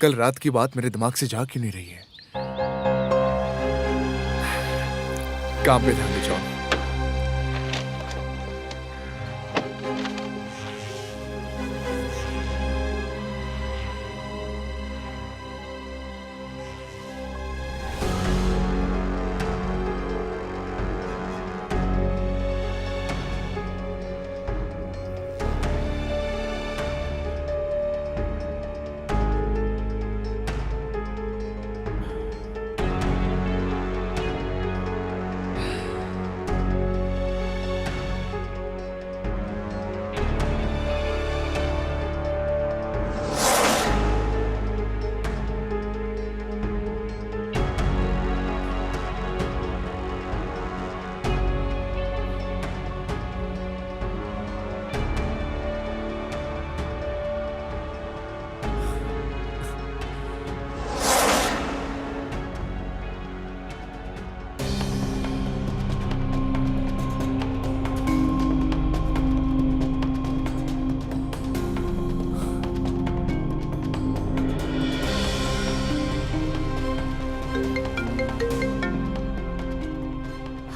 कल रात की बात मेरे दिमाग से जा क्यों नहीं रही है। काम पे ध्यान दे जाओ।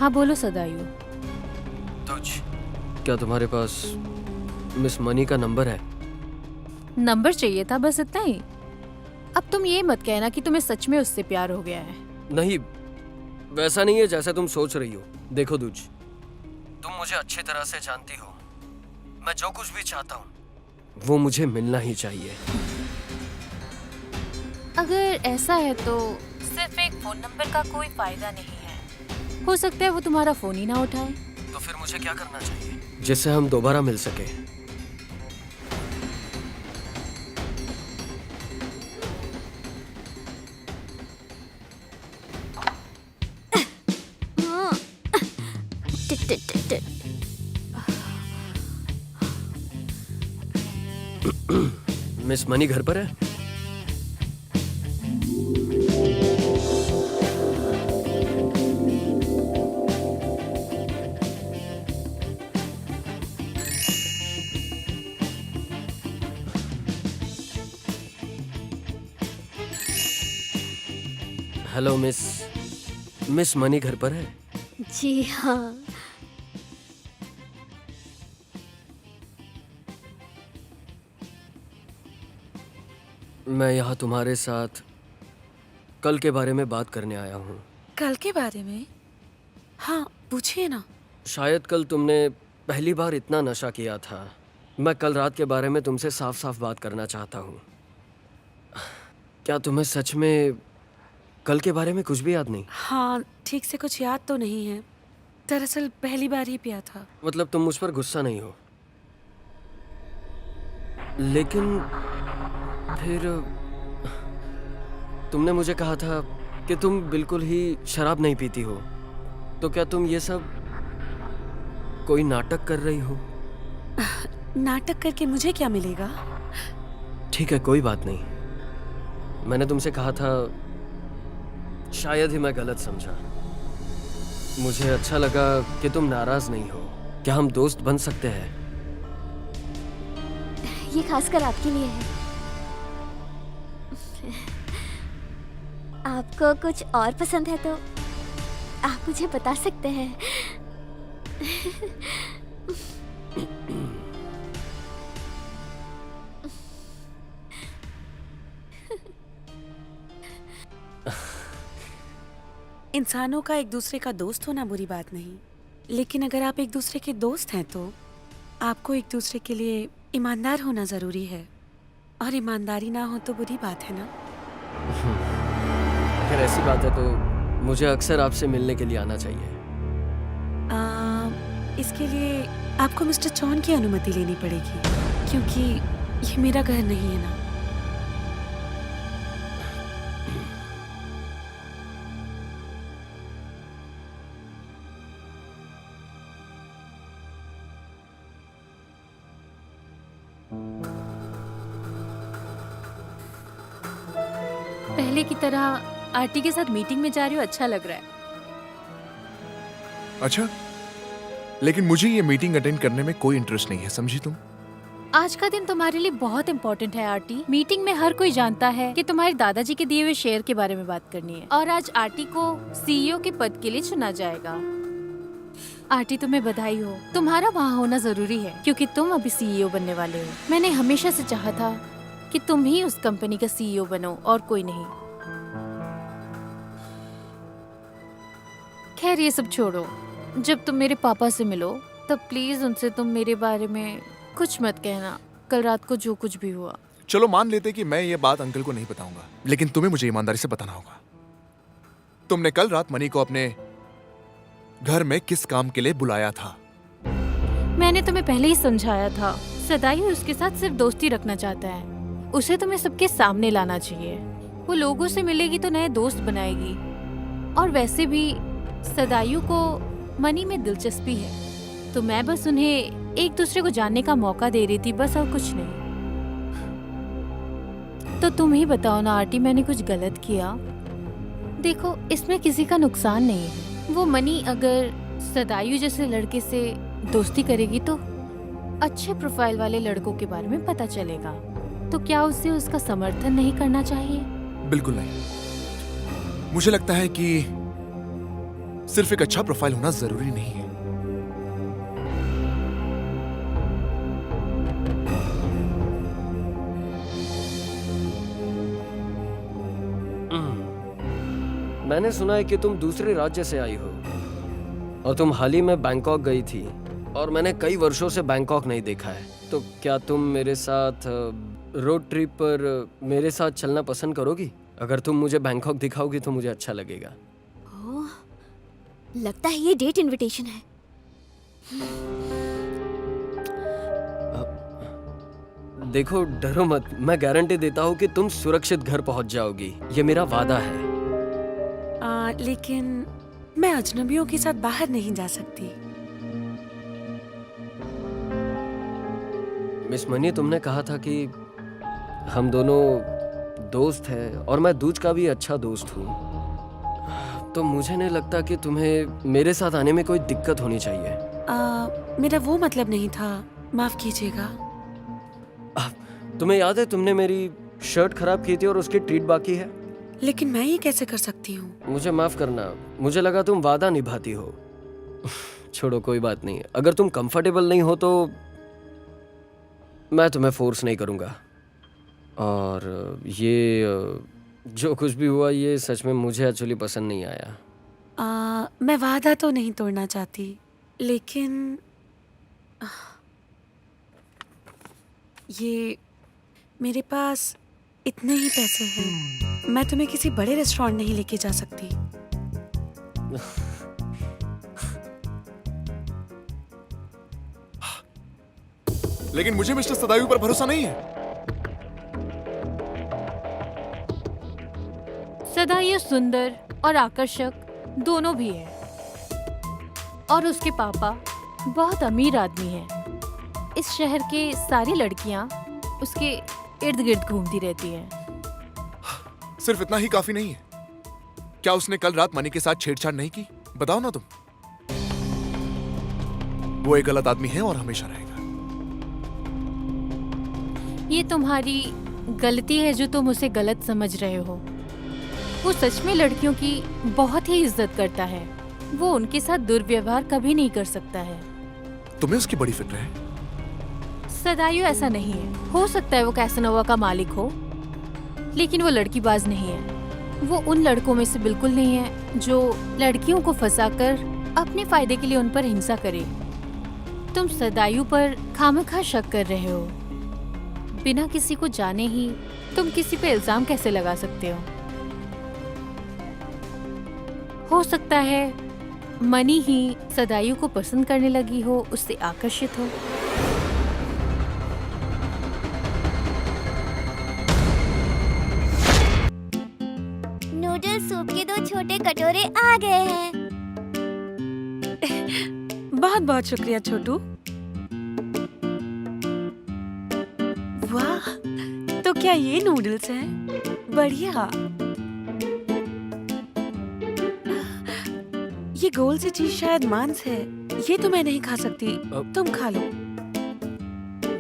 हाँ बोलो सदायु। तुझ क्या तुम्हारे पास मिस मनी का नंबर है? नंबर चाहिए था, बस इतना ही। अब तुम ये मत कहना कि तुम्हें सच में उससे प्यार हो गया है। नहीं, वैसा नहीं है जैसा तुम सोच रही हो। देखो तुझ, तुम मुझे अच्छी तरह से जानती हो। मैं जो कुछ भी चाहता हूँ वो मुझे मिलना ही चाहिए। अगर ऐसा है तो सिर्फ एक फोन नंबर का कोई फायदा नहीं है। हो सकता है वो तुम्हारा फोन ही ना उठाए। तो फिर मुझे क्या करना चाहिए जिससे हम दोबारा मिल सके? मिस मनी घर पर है? हेलो मिस मनी घर पर है? जी हाँ। मैं यहाँ तुम्हारे साथ कल के बारे में बात करने आया हूँ। कल के बारे में? हाँ पूछिए ना। शायद कल तुमने पहली बार इतना नशा किया था। मैं कल रात के बारे में तुमसे साफ साफ बात करना चाहता हूँ। क्या तुम्हें सच में कल के बारे में कुछ भी याद नहीं? हाँ ठीक से कुछ याद तो नहीं है। दरअसल पहली बार ही पिया था। मतलब तुम मुझ पर गुस्सा नहीं हो? लेकिन फिर तुमने मुझे कहा था कि तुम बिल्कुल ही शराब नहीं पीती हो। तो क्या तुम ये सब कोई नाटक कर रही हो? नाटक करके मुझे क्या मिलेगा? ठीक है, कोई बात नहीं। मैंने तुमसे कहा था, शायद ही मैं गलत समझा। मुझे अच्छा लगा कि तुम नाराज नहीं हो। क्या हम दोस्त बन सकते हैं? ये खासकर आपके लिए है। आपको कुछ और पसंद है तो आप मुझे बता सकते हैं। इंसानों का एक दूसरे का दोस्त होना बुरी बात नहीं, लेकिन अगर आप एक दूसरे के दोस्त हैं तो आपको एक दूसरे के लिए ईमानदार होना जरूरी है। और ईमानदारी ना हो तो बुरी बात है ना। अगर ऐसी बात है तो मुझे अक्सर आपसे मिलने के लिए आना चाहिए। इसके लिए आपको मिस्टर चौन की अनुमति लेनी पड़ेगी, क्योंकि ये मेरा घर नहीं है ना। पहले की तरह आरती के साथ मीटिंग में जा रही हो, अच्छा लग रहा है। अच्छा, लेकिन मुझे ये मीटिंग अटेंड करने में कोई इंटरेस्ट नहीं है, समझी तुम? आज का दिन तुम्हारे लिए बहुत इम्पोर्टेंट है आरती। मीटिंग में हर कोई जानता है कि तुम्हारे दादाजी के दिए हुए शेयर के बारे में बात करनी है और आज आरती को सीईओ के पद के लिए चुना जाएगा। आरती, तुम्हें बधाई हो। तुम्हारा वहाँ होना जरूरी है क्योंकि तुम अभी सीईओ बनने वाले हो। मैंने हमेशा से चाहा था कि तुम ही उस कंपनी का सीईओ बनो और कोई नहीं। खैर ये सब छोड़ो, जब तुम मेरे पापा से मिलो तब प्लीज उनसे तुम मेरे बारे में कुछ मत कहना, कल रात को जो कुछ भी हुआ। चलो मान लेते कि मैं ये बात अंकल को नहीं बताऊंगा, लेकिन तुम्हें मुझे ईमानदारी से बताना होगा। तुमने कल रात मनी को अपने घर में किस काम के लिए बुलाया था? मैंने तुम्हें पहले ही समझाया था, सदाई उसके साथ सिर्फ दोस्ती रखना चाहता है। उसे तुम्हें सबके सामने लाना चाहिए। वो लोगों से मिलेगी तो नए दोस्त बनाएगी। और वैसे भी सदायु को मनी में दिलचस्पी है, तो मैं बस उन्हें एक दूसरे को जानने का मौका दे रही थी, बस और कुछ नहीं। तो तुम ही बताओ ना आरती, मैंने कुछ गलत किया? देखो, इसमें किसी का नुकसान नहीं है। वो मनी अगर सदायु जैसे लड़के से दोस्ती करेगी तो अच्छे प्रोफाइल वाले लड़कों के बारे में पता चलेगा। तो क्या उसे उसका समर्थन नहीं करना चाहिए? बिल्कुल नहीं। मुझे लगता है कि सिर्फ एक अच्छा प्रोफाइल होना जरूरी नहीं है। मैंने सुना है कि तुम दूसरे राज्य से आई हो और तुम हाल ही में बैंकॉक गई थी और मैंने कई वर्षों से बैंकॉक नहीं देखा है। तो क्या तुम मेरे साथ रोड ट्रिप पर मेरे साथ चलना पसंद करोगी? अगर तुम मुझे बैंकॉक दिखाओगी तो मुझे अच्छा लगेगा। ओह, लगता है ये डेट इनविटेशन है। देखो, डरो मत, मैं गारंटी देता हूँ कि तुम सुरक्षित घर पहुँच जाओगी। ये मेरा वादा है। लेकिन मैं अजनबियों के साथ बाहर नहीं जा सकती। मिस मनी, तुमने कहा था कि हम दोनों दोस्त हैं और मैं दूज का भी अच्छा दोस्त हूँ, तो मुझे नहीं लगता कि तुम्हें मेरे साथ आने में कोई दिक्कत होनी चाहिए। मेरा वो मतलब नहीं था, माफ कीजिएगा। तुम्हें याद है तुमने मेरी शर्ट खराब की थी और उसकी ट्रीट बाकी है? लेकिन मैं ये कैसे कर सकती हूँ? मुझे माफ करना, मुझे लगा तुम वादा निभाती हो। छोड़ो, कोई बात नहीं। अगर तुम कंफर्टेबल नहीं हो तो मैं तुम्हें फोर्स नहीं करूँगा। और ये जो कुछ भी हुआ, ये सच में मुझे एक्चुअली पसंद नहीं आया। मैं वादा तो नहीं तोड़ना चाहती, लेकिन ये मेरे पास इतने ही पैसे हैं। मैं तुम्हें किसी बड़े रेस्टोरेंट नहीं लेके जा सकती। लेकिन मुझे मिस्टर सदायु पर भरोसा नहीं है। सदायु सुंदर और आकर्षक दोनों भी है और उसके पापा बहुत अमीर आदमी हैं। इस शहर के सारी लड़कियां उसके इर्द गिर्द घूमती रहती हैं। सिर्फ इतना ही काफी नहीं है। क्या उसने कल रात मनी के साथ छेड़छाड़ नहीं की? बताओ ना तुम। वो एक गलत आदमी है और हमेशा रहेगा। ये तुम्हारी गलती है जो तुम उसे गलत समझ रहे हो। वो सच में लड़कियों की बहुत ही इज्जत करता है। वो उनके साथ दुर्व्यवहार कभी नहीं कर सकता है। तुम्हें उसकी बड़ी फिक्र है? सदायु ऐसा नहीं है। हो सकता है वो कैसनोवा का मालिक हो, लेकिन वो लड़कीबाज नहीं है। वो उन लड़कों में से बिल्कुल नहीं है जो लड़कियों को फंसाकर अपने फायदे के लिए उन पर हिंसा करे। तुम सदायु पर खामखा शक कर रहे हो। बिना किसी को जाने ही तुम किसी पे इल्जाम कैसे लगा सकते हो सकता है मनी ही सदायु को पसंद करने लगी हो, उससे आकर्षित हो। नूडल सूप के 2 छोटे कटोरे आ गए हैं। बहुत बहुत शुक्रिया छोटू। वाह, तो क्या ये नूडल्स हैं? बढ़िया। ये गोल सी चीज शायद मांस है। ये तो मैं नहीं खा सकती, तुम खा लो।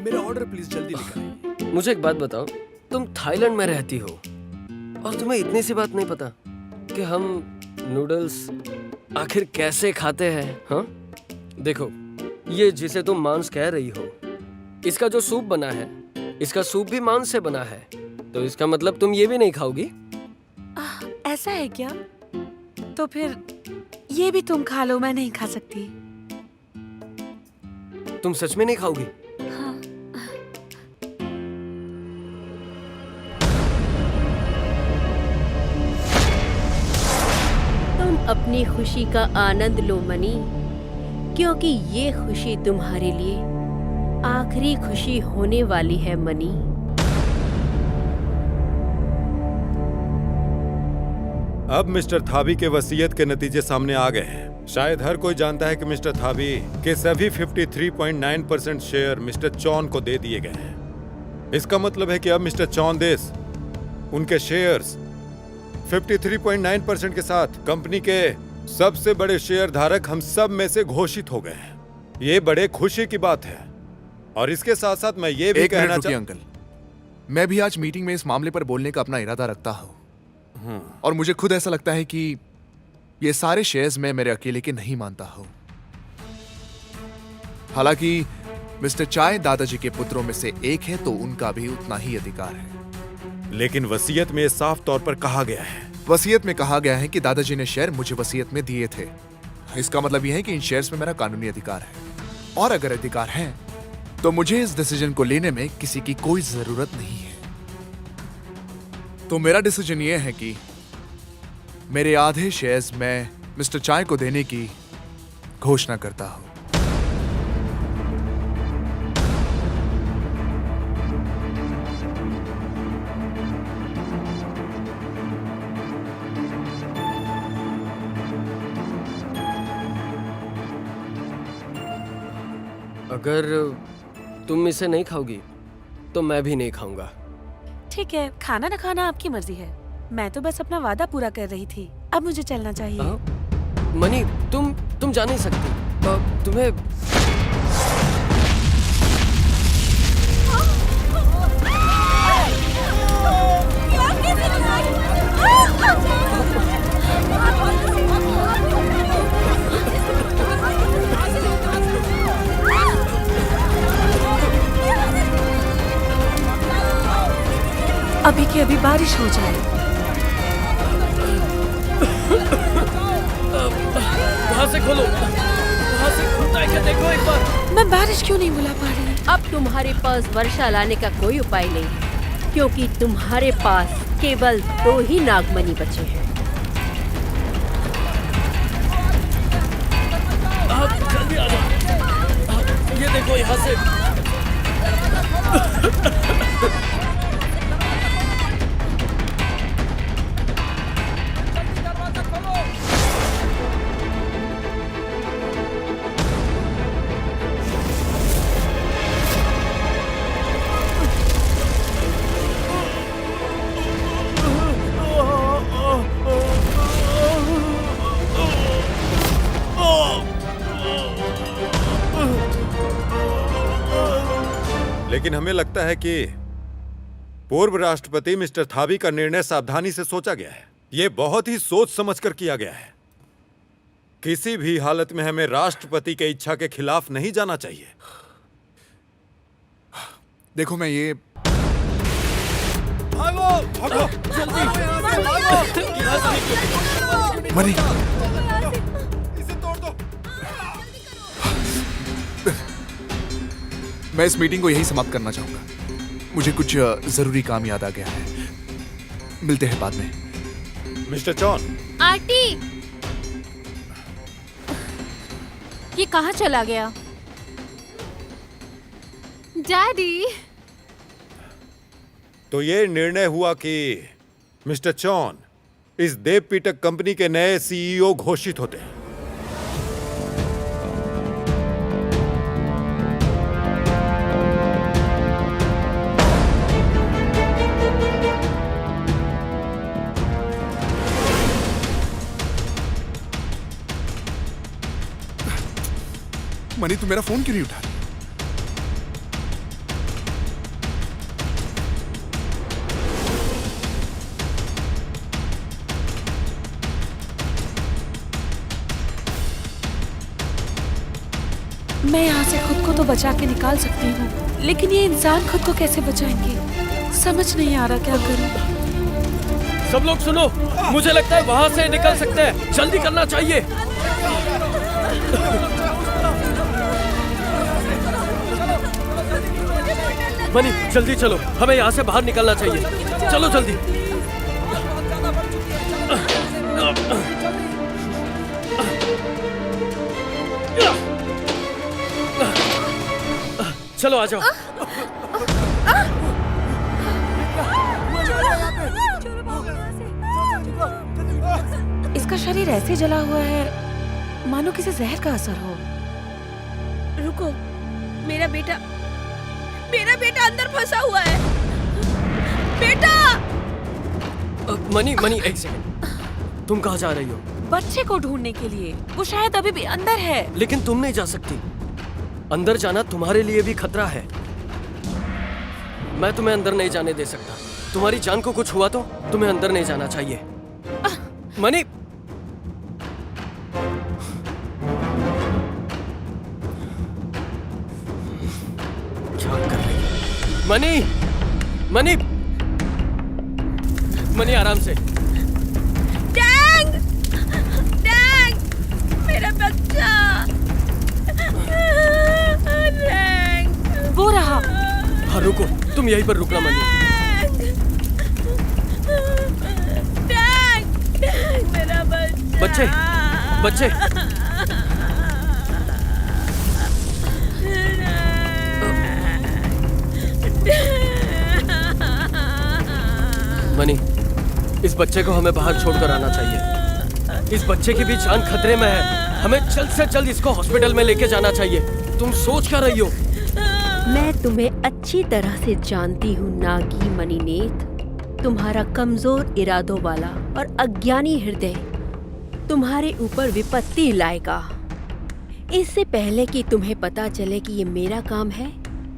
मेरा ऑर्डर प्लीज जल्दी लेकर आइए। मुझे एक बात बताओ, तुम थाईलैंड में रहती हो और तुम्हें इतनी सी बात नहीं पता कि हम नूडल्स आखिर कैसे खाते हैं? हाँ, देखो, ये जिसे तुम मांस कह रही हो, इसका जो सूप बना है, इसका सूप भी मांस से बना है, तो इसका मतलब तुम ये भी नहीं खाओगी? ऐसा है क्या? तो फिर ये भी तुम खा लो, मैं नहीं खा सकती। तुम सच में नहीं खाओगी? हाँ। तुम अपनी खुशी का आनंद लो मनी, क्योंकि ये खुशी तुम्हारे लिए आखिरी खुशी होने वाली है मनी। अब मिस्टर थाबी के वसीयत के नतीजे सामने आ गए हैं। शायद हर कोई जानता है कि मिस्टर थाबी के सभी 53.9% शेयर मिस्टर चौन को दे दिए गए हैं। इसका मतलब है कि अब मिस्टर चौंदेस उनके शेयर्स 53.9% के साथ कंपनी के सबसे बड़े शेयर धारक हम सब में से घोषित हो गए हैं। ये बड़े खुशी की बात है। और इसके साथ साथ मैं ये भी एक मिनट कहना रुकिए अंकल, मैं भी आज मीटिंग में इस मामले पर बोलने का अपना इरादा रखता हूँ, और मुझे खुद ऐसा लगता है कि ये सारे शेयर्स मैं मेरे अकेले के नहीं मानता हूं। हालांकि मिस्टर चाय दादाजी के पुत्रों में से एक है, तो उनका भी उतना ही अधिकार है। लेकिन वसीयत में साफ तौर पर कहा गया है, वसीयत में कहा गया है कि दादाजी ने शेयर मुझे वसीयत में दिए थे। इसका मतलब यह है कि इन शेयर्स में मेरा कानूनी अधिकार है, और अगर अधिकार है तो मुझे इस डिसीजन को लेने में किसी की कोई जरूरत नहीं है। तो मेरा डिसीजन यह है कि मेरे आधे शेयर्स मैं मिस्टर चाय को देने की घोषणा करता हूं। अगर तुम इसे नहीं खाओगी तो मैं भी नहीं खाऊंगा। ठीक है, खाना ना खाना आपकी मर्जी है। मैं तो बस अपना वादा पूरा कर रही थी। अब मुझे चलना चाहिए। मनी, तुम जा नहीं सकती। तुम्हें अभी के अभी बारिश हो जाए। वहां से खोलो, वहां से खुलता है क्या देखो एक बार। मैं बारिश क्यों नहीं बुला पा रही? अब तुम्हारे पास वर्षा लाने का कोई उपाय नहीं है, क्योंकि तुम्हारे पास केवल 2 ही नागमणि बचे हैं। आप जल्दी आ जाओ। ये देखो यहाँ से। लेकिन हमें लगता है कि पूर्व राष्ट्रपति मिस्टर थाबी का निर्णय सावधानी से सोचा गया है। यह बहुत ही सोच समझकर किया गया है। किसी भी हालत में हमें राष्ट्रपति की इच्छा के खिलाफ नहीं जाना चाहिए। देखो, मैं ये भागो, भागो, जल्दी मनी, इसे तोड़ दो। मैं इस मीटिंग को यही समाप्त करना चाहूंगा। मुझे कुछ जरूरी काम याद आ गया है। मिलते हैं बाद में। मिस्टर चौन, आंटी, ये कहाँ चला गया? डैडी, तो ये निर्णय हुआ कि मिस्टर चौन इस देवपीटक कंपनी के नए सीईओ घोषित होते हैं। मनी, तू मेरा फोन क्यों नहीं उठा रही? मैं यहाँ से खुद को तो बचा के निकाल सकती हूँ, लेकिन ये इंसान खुद को कैसे बचाएंगे? समझ नहीं आ रहा क्या करूँ। सब लोग सुनो, मुझे लगता है वहां से निकल सकते हैं। जल्दी करना चाहिए। मनी, जल्दी चलो, हमें यहाँ से बाहर निकलना चाहिए। चलो जल्दी। चलो आ जाओ। इसका शरीर ऐसे जला हुआ है मानो किसी जहर का असर हो। रुको, मेरा बेटा अंदर फंसा हुआ है। बेटा! मनी मनी, एक सेकंड। तुम कहाँ जा रही हो? बच्चे को ढूंढने के लिए। वो शायद अभी भी अंदर है। लेकिन तुम नहीं जा सकती। अंदर जाना तुम्हारे लिए भी खतरा है। मैं तुम्हें अंदर नहीं जाने दे सकता। तुम्हारी जान को कुछ हुआ तो तुम्हें अंदर नहीं जाना चाहिए। मनी, क्या कर रही है? मनी मनी मनी, आराम से। डैंग! मेरा बच्चा! डैंग! वो रहा। हाँ रुको, तुम यहीं पर रुकना मनी। डैंग! मेरा बच्चा! बच्चे मनी, इस बच्चे को हमें बाहर छोड़कर आना चाहिए। इस बच्चे की भी जान खतरे में है। हमें जल्द से जल्द इसको हॉस्पिटल में लेके जाना चाहिए। तुम सोच क्या रही हो? मैं तुम्हें अच्छी तरह से जानती हूँ नागी मणिनेत्र। तुम्हारा कमजोर इरादों वाला और अज्ञानी हृदय तुम्हारे ऊपर विपत्ति लाएगा। इससे पहले कि तुम्हें पता चले कि ये मेरा काम है,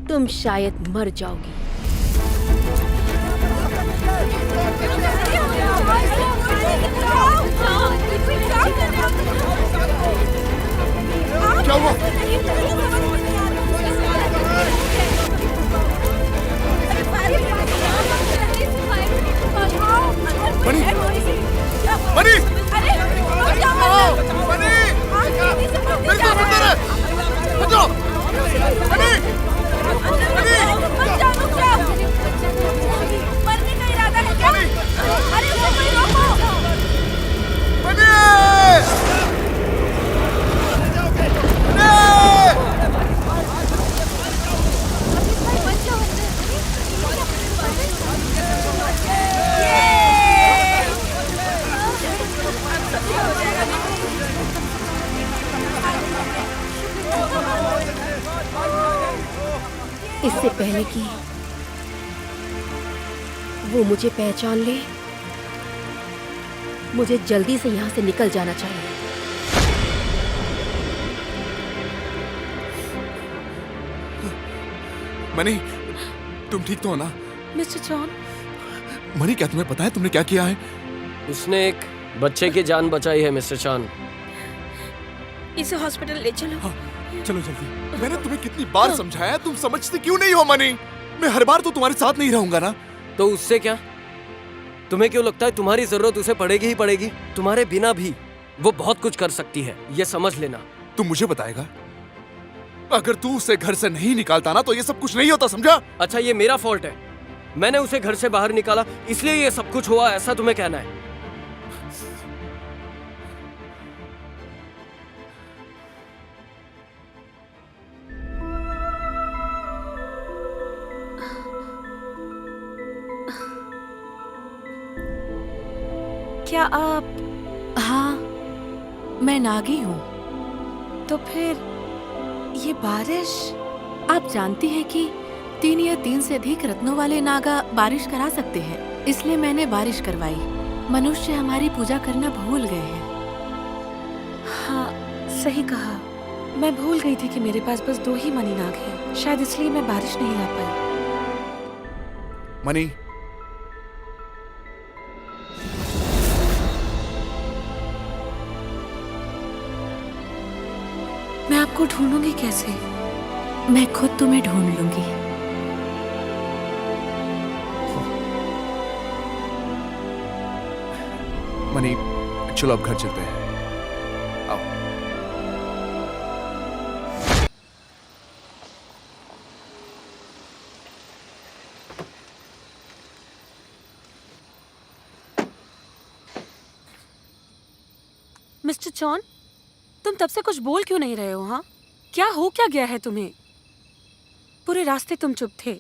तुम शायद मर जाओगी। क्या हुआ? मनी! मनी! मनी! मेरे को अंदर है! बचाओ! मनी! मनी! मरने का इरादा है क्या? अरे उसको रोको! मनी! इससे पहले कि वो मुझे पहचान ले, मुझे जल्दी से यहाँ से निकल जाना चाहिए। मनी, तुम ठीक तो हो ना? मिस्टर जॉन, मनी, क्या तुम्हें पता है तुमने क्या किया है? उसने एक बच्चे की जान बचाई है मिस्टर चान। इसे हॉस्पिटल ले चलो। हाँ, चलो जल्दी। मैंने तुम्हें कितनी बार समझाया, तुम समझते क्यों नहीं हो मनी? मैं हर बार तो तुम्हारे साथ नहीं रहूंगा ना। तो उससे क्या? तुम्हें क्यों लगता है तुम्हारी जरूरत उसे पड़ेगी ही पड़ेगी? तुम्हारे बिना भी वो बहुत कुछ कर सकती है, ये समझ लेना। तुम मुझे बताएगा? अगर तू उसे घर से नहीं निकालता ना तो ये सब कुछ नहीं होता, समझा? अच्छा, ये मेरा फॉल्ट है। मैंने उसे घर से बाहर निकाला, इसलिए ये सब कुछ हुआ, ऐसा तुम्हें कहना है? क्या आप? हाँ, मैं नागी हूँ। तो फिर ये बारिश? आप जानती हैं कि 3 या 3 से अधिक रत्नों वाले नागा बारिश करा सकते हैं, इसलिए मैंने बारिश करवाई। मनुष्य हमारी पूजा करना भूल गए हैं। हाँ, सही कहा। मैं भूल गई थी कि मेरे पास बस 2 ही मनी नाग हैं। शायद इसलिए मैं बारिश नहीं ला पाई। मनी, मैं आपको ढूंढूंगी कैसे? मैं खुद तुम्हें ढूंढ लूंगी। मनी, चलो अब घर चलते हैं। आओ। मिस्टर चॉन, तुम तब से कुछ बोल क्यों नहीं रहे हो? हाँ, क्या गया है तुम्हें? पूरे रास्ते तुम चुप थे।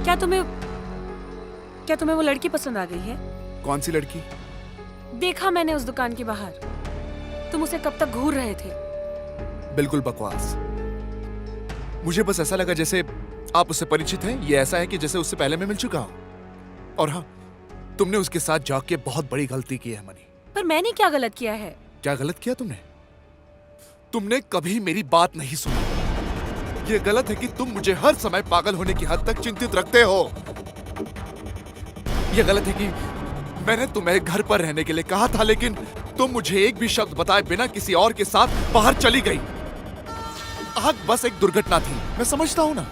क्या तुम्हें वो लड़की पसंद आ गई है? कौन सी लड़की? देखा मैंने उस दुकान के बाहर, तुम उसे कब तक घूर रहे थे। बिल्कुल बकवास। मुझे बस ऐसा लगा जैसे आप उससे परिचित हैं। ये ऐसा है कि जैसे उससे पहले मैं मिल चुका हूं। और हाँ, तुमने उसके साथ जाके बहुत बड़ी गलती की है मनी। पर मैंने क्या गलत किया है? क्या गलत किया तुमने? तुमने कभी मेरी बात नहीं सुनी। ये गलत है कि तुम मुझे हर समय पागल होने की हद तक चिंतित रखते हो। ये गलत है कि मैंने तुम्हें घर पर रहने के लिए कहा था, लेकिन तुम मुझे एक भी शब्द बताए बिना किसी और के साथ बाहर चली गई। आग बस एक दुर्घटना थी, मैं समझता हूं ना,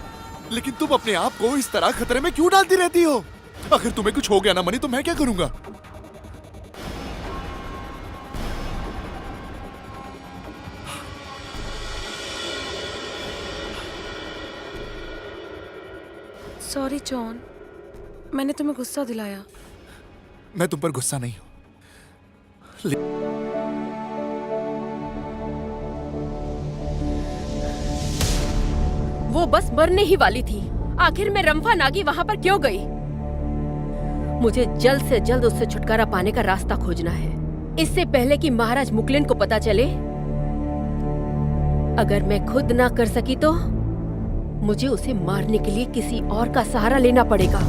लेकिन तुम अपने आप को इस तरह खतरे में क्यों डालती रहती हो? अगर तुम्हें कुछ हो गया ना मनी, तो मैं क्या करूंगा? सॉरी जॉन, मैंने तुम्हें गुस्सा दिलाया। मैं तुम पर गुस्सा नहीं हूं। वो बस मरने ही वाली थी। आखिर में रंफा नागी वहां पर क्यों गई? मुझे जल्द से जल्द उससे छुटकारा पाने का रास्ता खोजना है, इससे पहले कि महाराज मुकलिन को पता चले। अगर मैं खुद ना कर सकी तो मुझे उसे मारने के लिए किसी और का सहारा लेना पड़ेगा।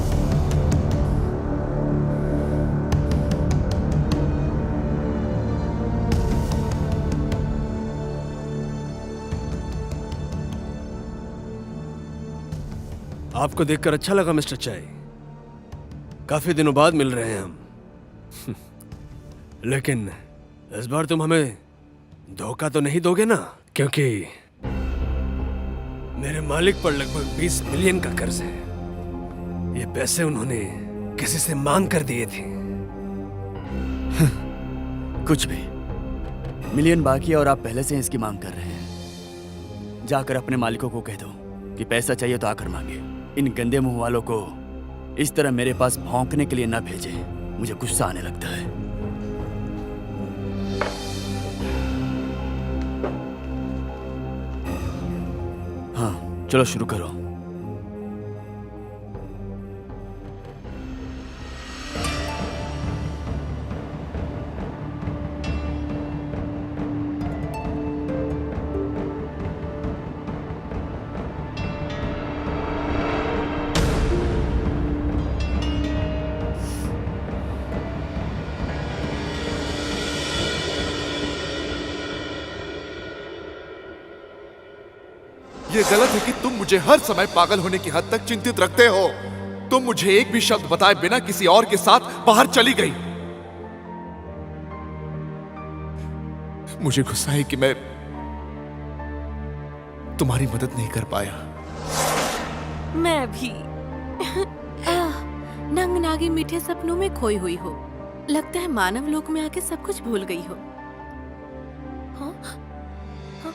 आपको देखकर अच्छा लगा मिस्टर चाय। काफी दिनों बाद मिल रहे हैं हम। लेकिन इस बार तुम हमें धोखा तो नहीं दोगे ना? क्योंकि मेरे मालिक पर लगभग 20 मिलियन का कर्ज है। ये पैसे उन्होंने किसी से मांग कर दिए थे। कुछ भी। मिलियन बाकी है और आप पहले से इसकी मांग कर रहे हैं। जाकर अपने मालिकों को कह दो कि पैसा चाहिए तो आकर मांगे। इन गंदे मुंह वालों को इस तरह मेरे पास भौंकने के लिए ना भेजे। मुझे गुस्सा आने लगता है। हाँ, चलो शुरू करो। ये गलत है कि तुम मुझे हर समय पागल होने की हद तक चिंतित रखते हो। तुम मुझे एक भी शब्द बताए बिना किसी और के साथ बाहर चली गई। मुझे गुस्सा है कि मैं तुम्हारी मदद नहीं कर पाया। मैं भी। नंग नागी मीठे सपनों में खोई हुई हो। लगता है मानव लोक में आके सब कुछ भूल गई हो। हाँ? हाँ?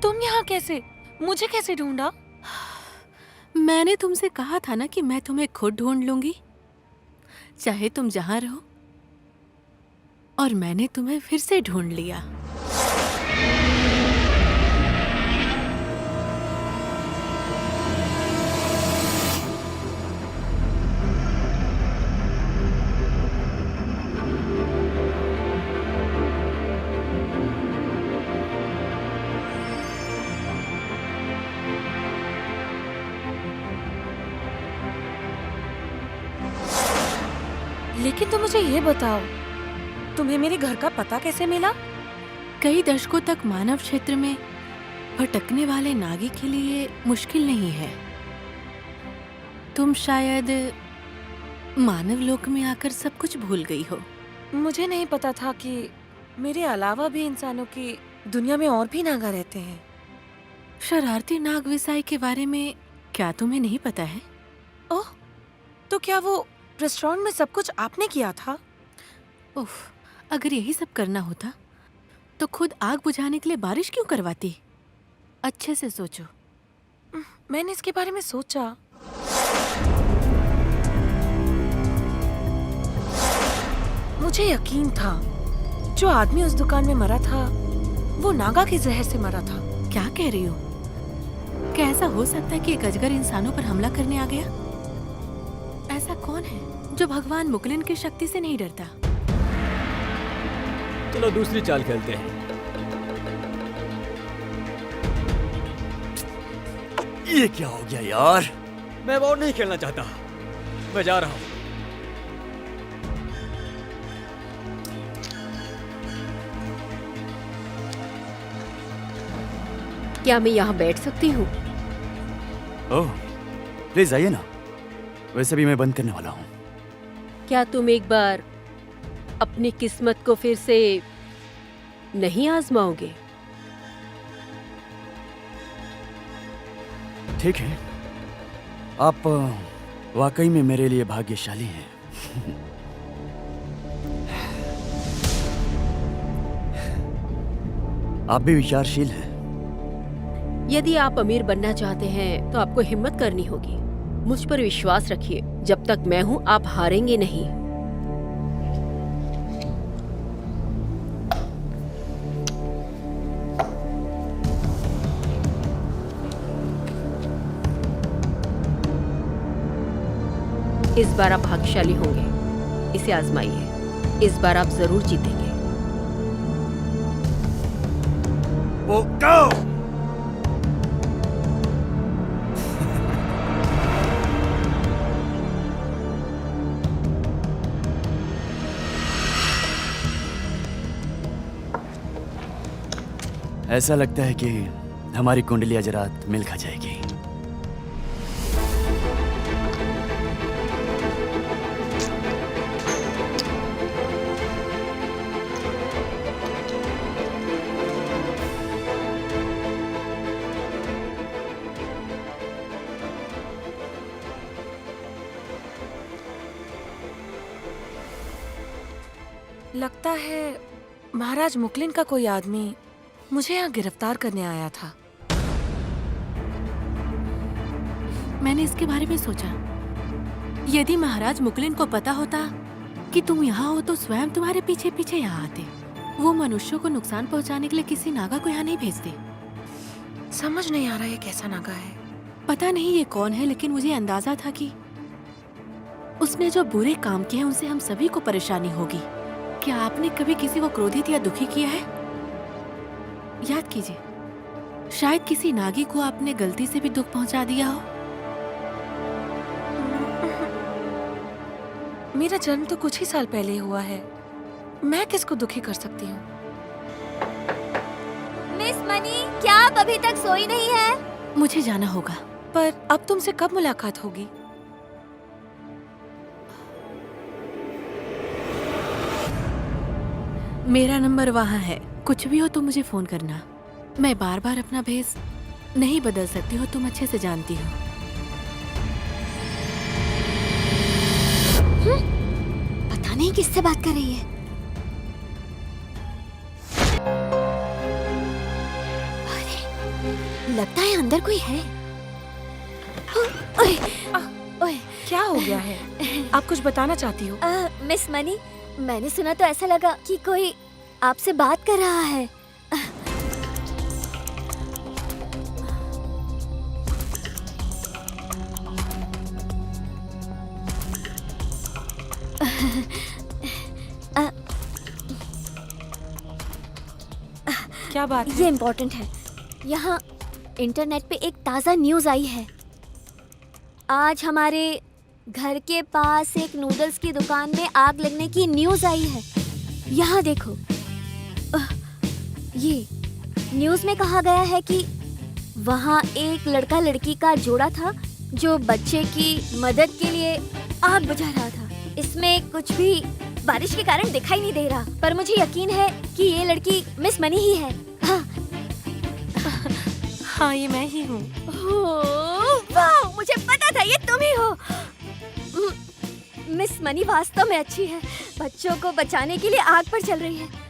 तुम यहाँ कैसे? मुझे कैसे ढूंढा? मैंने तुमसे कहा था ना कि मैं तुम्हें खुद ढूंढ लूंगी, चाहे तुम जहां रहो। और मैंने तुम्हें फिर से ढूंढ लिया। लेकिन तुम मुझे ये बताओ, तुम्हें मेरे घर का पता कैसे मिला? कई दशकों तक मानव क्षेत्र में भटकने वाले नागी के लिए मुश्किल नहीं है। तुम शायद मानव लोक में आकर सब कुछ भूल गई हो। मुझे नहीं पता था कि मेरे अलावा भी इंसानों की दुनिया में और भी नागा रहते हैं। शरारती नाग विसाई के बारे में क्या तुम्हें नहीं पता है? ओह, तो क्या वो रेस्टोरेंट में सब कुछ आपने किया था? उफ, अगर यही सब करना होता तो खुद आग बुझाने के लिए बारिश क्यों करवाती? अच्छे से सोचो। मैंने इसके बारे में सोचा। मुझे यकीन था जो आदमी उस दुकान में मरा था वो नागा के जहर से मरा था। क्या कह रही हो? क्या ऐसा हो सकता है कि एक अजगर इंसानों पर हमला करने आ गया? ऐसा कौन है जो भगवान मुकलिन की शक्ति से नहीं डरता? चलो दूसरी चाल खेलते हैं। ये क्या हो गया यार? मैं और नहीं खेलना चाहता, मैं जा रहा हूँ। क्या मैं यहाँ बैठ सकती हूँ? ओह, प्लीज आइए ना। वैसे भी मैं बंद करने वाला हूँ। क्या तुम एक बार अपनी किस्मत को फिर से नहीं आजमाओगे? ठीक है, आप वाकई में मेरे लिए भाग्यशाली हैं। आप भी विचारशील हैं। यदि आप अमीर बनना चाहते हैं तो आपको हिम्मत करनी होगी। मुझ पर विश्वास रखिए, जब तक मैं हूं आप हारेंगे नहीं। इस बार आप भाग्यशाली होंगे। इसे आजमाइए। इस बार आप जरूर जीतेंगे। ऐसा लगता है कि हमारी कुंडली आज रात मिल खा जाएगी। लगता है महाराज मुकलिन का कोई आदमी मुझे यहाँ गिरफ्तार करने आया था। मैंने इसके बारे में सोचा, यदि महाराज मुकलिन को पता होता कि तुम यहाँ हो तो स्वयं तुम्हारे पीछे पीछे यहाँ आते। वो मनुष्यों को नुकसान पहुँचाने के लिए किसी नागा को यहाँ नहीं भेजते। समझ नहीं आ रहा ये कैसा नागा है। पता नहीं ये कौन है, लेकिन मुझे अंदाजा था कि उसने जो बुरे काम किए हैं उनसे हम सभी को परेशानी होगी। क्या आपने कभी किसी को क्रोधित या दुखी किया है? याद कीजिए, शायद किसी नागी को आपने गलती से भी दुख पहुंचा दिया हो। मेरा जन्म तो कुछ ही साल पहले हुआ है। मैं किसको दुखी कर सकती हूँ? मिस मनी, क्या आप अभी तक सोई नहीं है? मुझे जाना होगा। पर अब तुमसे कब मुलाकात होगी? मेरा नंबर वहाँ है, कुछ भी हो तो मुझे फोन करना। मैं बार बार अपना भेस नहीं बदल सकती हो, तुम अच्छे से जानती हो। पता नहीं किससे बात कर रही है। अरे, लगता है अंदर कोई है। ओए, ओए, क्या हो गया है? आप कुछ बताना चाहती हो? मिस मनी, मैंने सुना तो ऐसा लगा कि कोई आपसे बात कर रहा है। क्या बात है? ये इम्पोर्टेंट है। यहाँ इंटरनेट पे एक ताज़ा न्यूज़ आई है। आज हमारे घर के पास एक नूडल्स की दुकान में आग लगने की न्यूज़ आई है। यहाँ देखो, ये न्यूज़ में कहा गया है कि वहाँ एक लड़का लड़की का जोड़ा था जो बच्चे की मदद के लिए आग बुझा रहा था। इसमें कुछ भी बारिश के कारण दिखाई नहीं दे रहा, पर मुझे यकीन है कि ये लड़की मिस मनी ही है। हाँ, हाँ, ये मैं ही हूँ। वाह, मुझे पता था ये तुम ही हो। मिस मनी वास्तव में अच्छी है, बच्चों को बचाने के लिए आग पर चल रही है।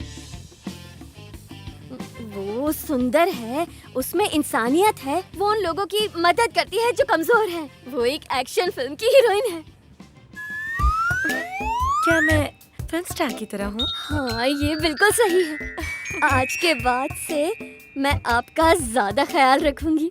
वो सुंदर है, उसमें इंसानियत है, वो उन लोगों की मदद करती है जो कमजोर हैं। वो एक एक्शन फिल्म की हीरोइन है। क्या मैं फिल्म स्टार की तरह हूँ? हाँ, ये बिल्कुल सही है। आज के बाद से मैं आपका ज्यादा ख्याल रखूंगी।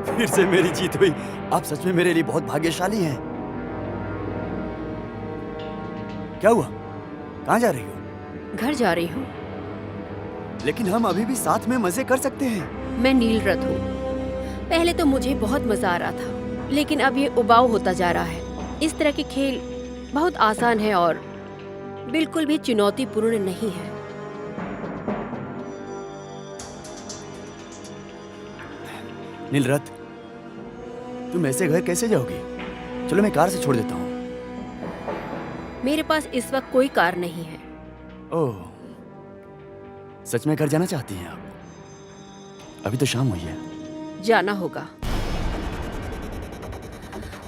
फिर से मेरी जीत हुई। आप सच में मेरे लिए बहुत भाग्यशाली हैं। क्या हुआ? कहाँ जा रही हो? घर जा रही हूँ। लेकिन हम अभी भी साथ में मजे कर सकते हैं। मैं नीलरथ हूँ। पहले तो मुझे बहुत मजा आ रहा था, लेकिन अब ये उबाऊ होता जा रहा है। इस तरह के खेल बहुत आसान है और बिल्कुल भी चुनौतीपूर्ण नहीं है। नीलरथ, तुम ऐसे घर कैसे जाओगी? चलो मैं कार से छोड़ देता हूँ। मेरे पास इस वक्त कोई कार नहीं है। ओह, सच में घर जाना चाहती हैं आप? अभी तो शाम हुई है। जाना होगा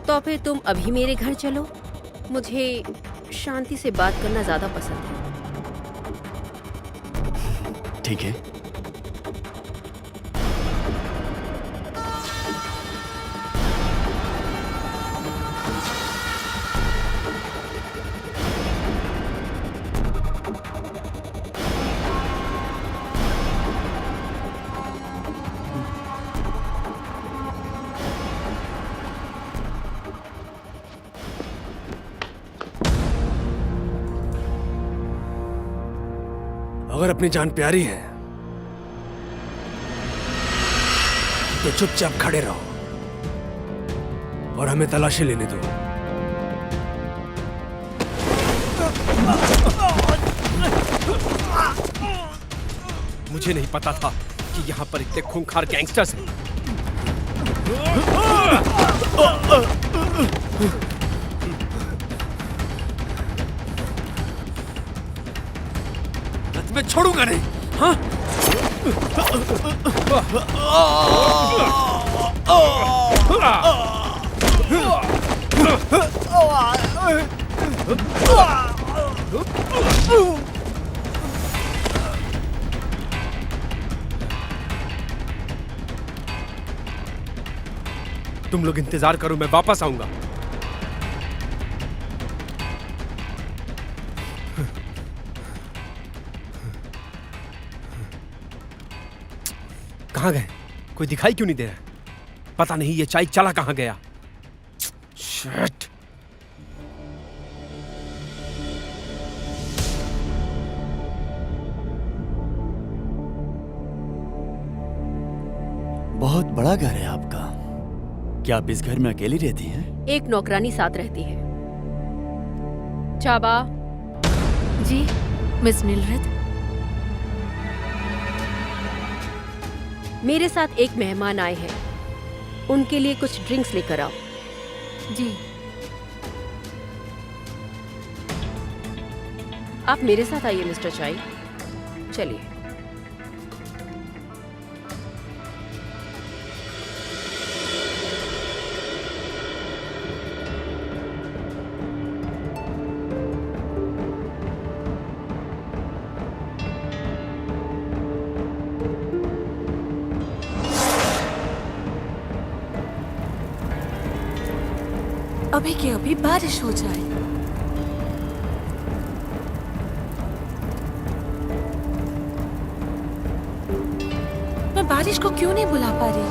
तो फिर तुम अभी मेरे घर चलो। मुझे शांति से बात करना ज्यादा पसंद है। ठीक है। अगर अपनी जान प्यारी है तो चुपचाप खड़े रहो और हमें तलाशी लेने दो। मुझे नहीं पता था कि यहाँ पर इतने खूंखार गैंगस्टर्स हैं। मैं छोड़ूंगा नहीं। हाँ? तुम लोग इंतजार करो, मैं वापस आऊंगा। कहाँ गए? कोई दिखाई क्यों नहीं दे रहा? पता नहीं ये चाय चला कहाँ गया। शिट। बहुत बड़ा घर है आपका। क्या आप इस घर में अकेली रहती हैं? एक नौकरानी साथ रहती है। चाबा। जी, मिस नीलरथ। मेरे साथ एक मेहमान आए हैं, उनके लिए कुछ ड्रिंक्स लेकर आओ। जी। आप मेरे साथ आइए मिस्टर चाई। चलिए। अभी के अभी बारिश हो जाए। मैं बारिश को क्यों नहीं बुला पा रही?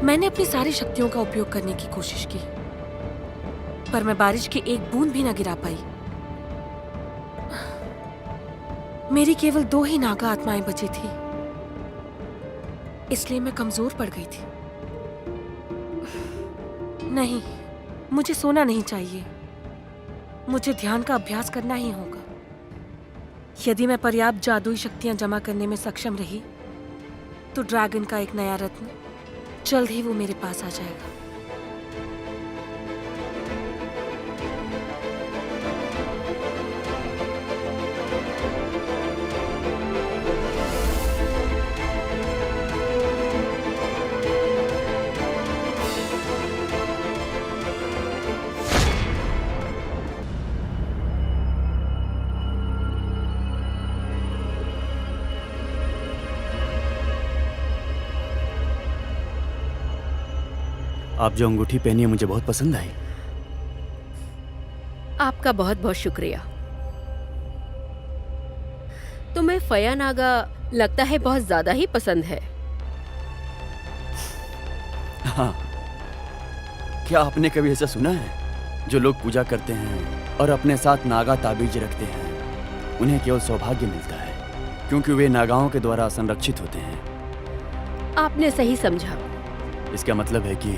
मैंने अपनी सारी शक्तियों का उपयोग करने की कोशिश की, पर मैं बारिश की एक बूंद भी ना गिरा पाई। मेरी केवल 2 ही नागा आत्माएं बची थी, इसलिए मैं कमजोर पड़ गई थी। नहीं, मुझे सोना नहीं चाहिए। मुझे ध्यान का अभ्यास करना ही होगा। यदि मैं पर्याप्त जादुई शक्तियां जमा करने में सक्षम रही तो ड्रैगन का एक नया रत्न जल्द ही वो मेरे पास आ जाएगा। आप जो अंगूठी पहनी है मुझे बहुत पसंद आई। आपका बहुत बहुत शुक्रिया। तुम्हें फया नागा लगता है बहुत ज्यादा ही पसंद है। हाँ, क्या आपने कभी ऐसा सुना है जो लोग पूजा करते हैं और अपने साथ नागा ताबीज रखते हैं, उन्हें केवल सौभाग्य मिलता है क्योंकि वे नागाओं के द्वारा संरक्षित होते हैं। आपने सही समझा। इसका मतलब है कि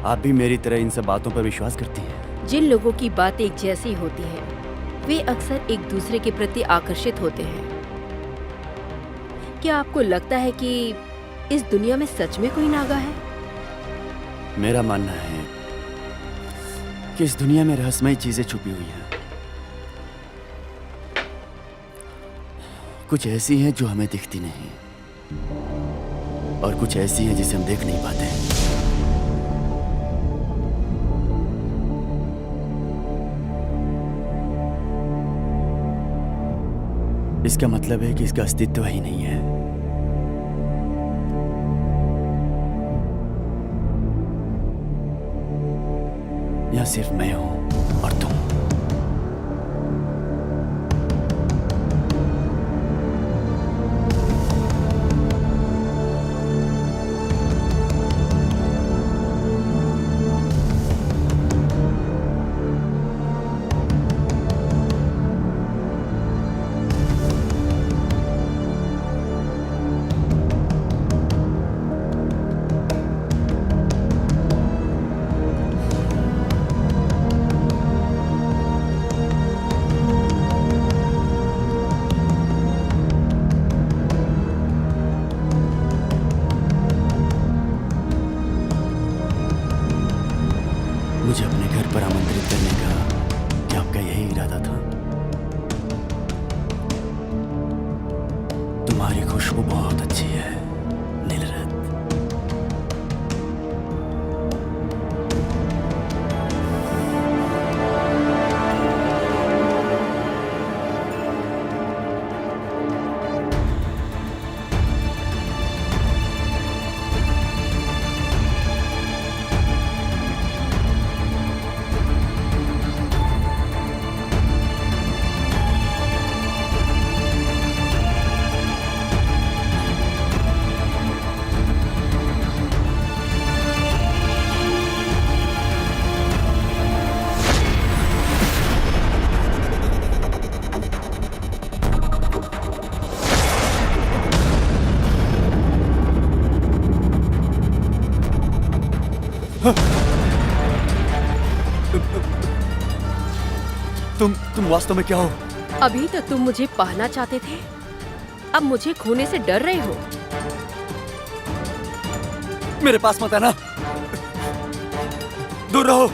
आप भी मेरी तरह इन सब बातों पर विश्वास करती हैं। जिन लोगों की बात एक जैसी होती है वे अक्सर एक दूसरे के प्रति आकर्षित होते हैं। क्या आपको लगता है कि इस दुनिया में सच में कोई नागा है? मेरा मानना है कि इस दुनिया में रहस्यमयी चीजें छुपी हुई हैं। कुछ ऐसी हैं जो हमें दिखती नहीं और कुछ ऐसी हैं जिसे हम देख नहीं पाते। इसका मतलब है कि इसका अस्तित्व ही नहीं है। यह सिर्फ मैं हूं और तुम। मुझे अपने घर पर आमंत्रित करने का क्या आपका यही इरादा था? तुम्हारी खुशबू बहुत अच्छी है नीलरत। तुम वास्तव में क्या हो? अभी तक तुम मुझे पाना चाहते थे, अब मुझे खोने से डर रहे हो। मेरे पास मत आना, दूर रहो।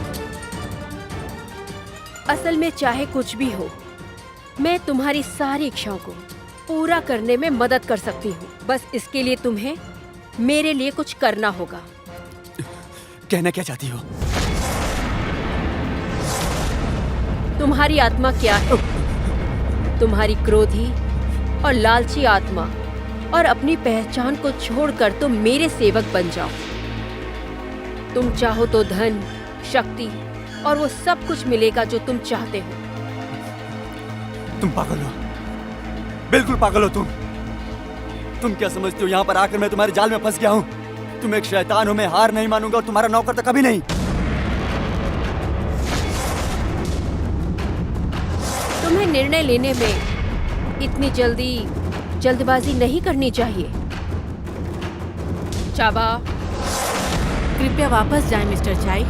असल में चाहे कुछ भी हो, मैं तुम्हारी सारी इच्छाओं को पूरा करने में मदद कर सकती हूँ। बस इसके लिए तुम्हें मेरे लिए कुछ करना होगा। कहना क्या चाहती हो? तुम्हारी आत्मा क्या है? तुम्हारी क्रोधी और लालची आत्मा और अपनी पहचान को छोड़कर तुम मेरे सेवक बन जाओ। तुम चाहो तो धन, शक्ति और वो सब कुछ मिलेगा जो तुम चाहते हो। तुम पागल हो, बिल्कुल पागल हो तुम क्या समझती हो यहाँ पर आकर मैं तुम्हारे जाल में फंस गया हूँ? तुम एक शैतान हो, मैं हार नहीं मानूंगा और तुम्हारा नौकर तो कभी नहीं। तुम्हें निर्णय लेने में इतनी जल्दबाजी नहीं करनी चाहिए। चाबा, कृपया वापस जाएं मिस्टर चाई।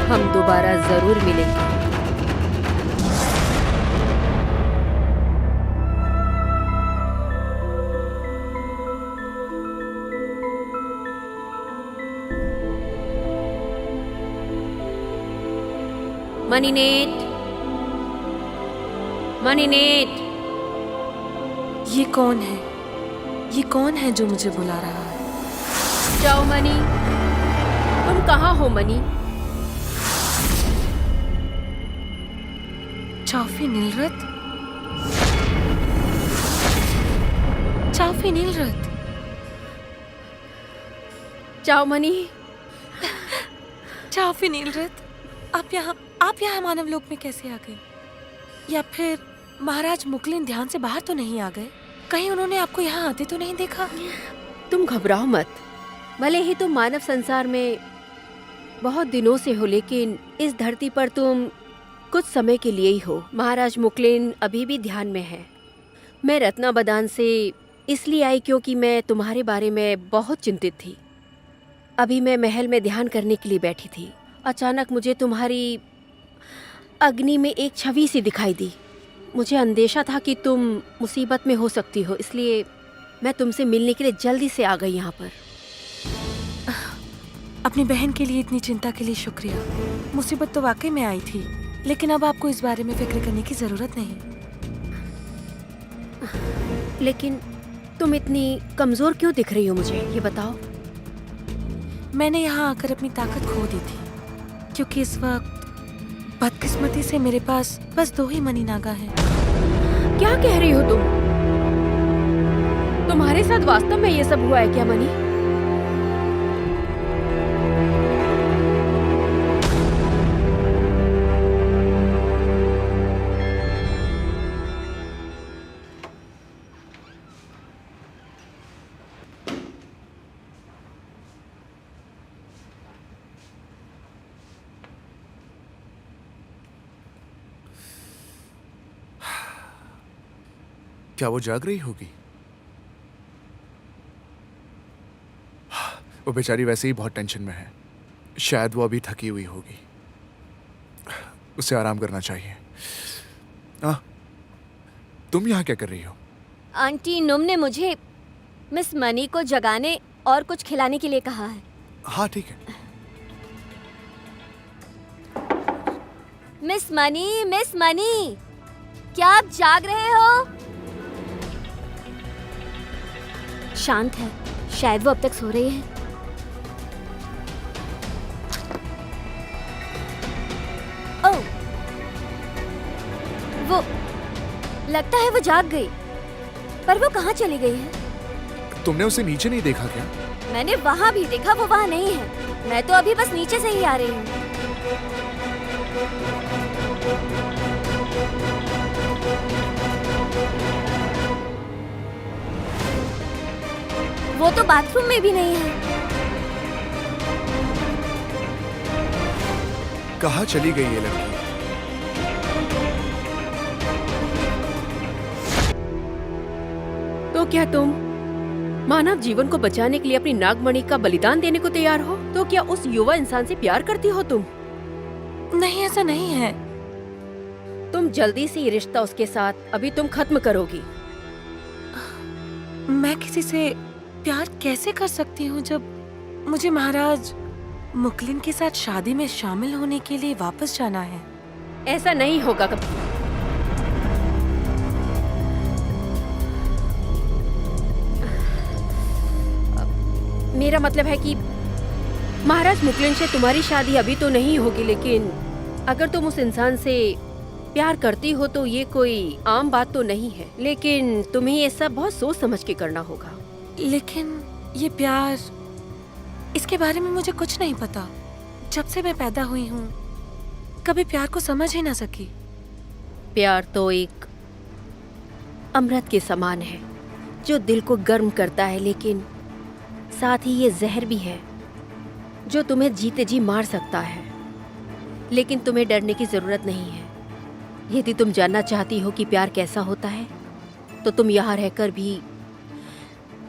हम दोबारा जरूर मिलेंगे। मनीनेट, मनीनेट, ये कौन है? ये कौन है जो मुझे बुला रहा है? जाओ मनी। तुम कहाँ हो मनी? चाफी नीलरथ? चाफी नीलरथ? जाओ मनी। चाफी नीलरथ, आप यहाँ मानव लोक में कैसे आ गए? या फिर महाराज मुकलिन ध्यान से बाहर तो नहीं आ गए? कहीं उन्होंने आपको यहाँ आते तो नहीं देखा? तुम घबराओ मत। भले ही तुम मानव संसार में बहुत दिनों से हो, लेकिन इस धरती पर तुम कुछ समय के लिए ही हो। महाराज मुकलिन अभी भी ध्यान में है। मैं रत्नाबदान से इसलिए आई क्योंकि मैं तुम्हारे बारे में बहुत चिंतित थी। अभी मैं महल में ध्यान करने के लिए बैठी थी। अचानक मुझे तुम्हारी अग्नि में एक छवि सी दिखाई दी। मुझे अंदेशा था कि तुम मुसीबत में हो सकती हो, इसलिए मैं तुमसे मिलने के लिए जल्दी से आ गई यहाँ पर। अपनी बहन के लिए इतनी चिंता के लिए शुक्रिया। मुसीबत तो वाकई में आई थी, लेकिन अब आपको इस बारे में फिक्र करने की जरूरत नहीं। लेकिन तुम इतनी कमजोर क्यों दिख रही हो मुझे, ये बताओ। मैंने यहाँ आकर अपनी ताकत खो दी थी, क्योंकि इस वक्त बदकिस्मती से मेरे पास बस 2 ही मनी नागा हैं। क्या कह रही हो तुम? तुम्हारे साथ वास्तव में ये सब हुआ है क्या मनी? क्या वो जाग रही होगी? वो बेचारी वैसे ही बहुत टेंशन में है। शायद वो अभी थकी हुई होगी। उसे आराम करना चाहिए। तुम यहाँ क्या कर रही हो? आंटी नुम ने मुझे मिस मनी को जगाने और कुछ खिलाने के लिए कहा है। हाँ ठीक है। मिस मनी, क्या आप जाग रहे हो? शांत है, शायद वो अब तक सो रही है। ओह, वो लगता है वो जाग गई, पर वो कहाँ चली गई है? तुमने उसे नीचे नहीं देखा क्या? मैंने वहाँ भी देखा, वो वहाँ नहीं है। मैं तो अभी बस नीचे से ही आ रही हूँ। वो तो बाथरूम में भी नहीं है। कहाँ चली गई ये लड़की? तो क्या तुम मानव जीवन को बचाने के लिए अपनी नागमणि का बलिदान देने को तैयार हो? तो क्या उस युवा इंसान से प्यार करती हो तुम? नहीं, ऐसा नहीं है। तुम जल्दी से ये रिश्ता उसके साथ अभी तुम खत्म करोगी। मैं किसी से प्यार कैसे कर सकती हूँ जब मुझे महाराज मुकलिन के साथ शादी में शामिल होने के लिए वापस जाना है? ऐसा नहीं होगा कभी। मेरा मतलब है कि महाराज मुकलिन से तुम्हारी शादी अभी तो नहीं होगी, लेकिन अगर तुम उस इंसान से प्यार करती हो तो ये कोई आम बात तो नहीं है। लेकिन तुम्हें ये सब बहुत सोच समझ के करना होगा। लेकिन ये प्यार, इसके बारे में मुझे कुछ नहीं पता। जब से मैं पैदा हुई हूँ कभी प्यार को समझ ही ना सकी। प्यार तो एक अमृत के समान है जो दिल को गर्म करता है, लेकिन साथ ही ये जहर भी है जो तुम्हें जीते जी मार सकता है, लेकिन तुम्हें डरने की जरूरत नहीं है। यदि तुम जानना चाहती हो कि प्यार कैसा होता है, तो तुम यहाँ रहकर भी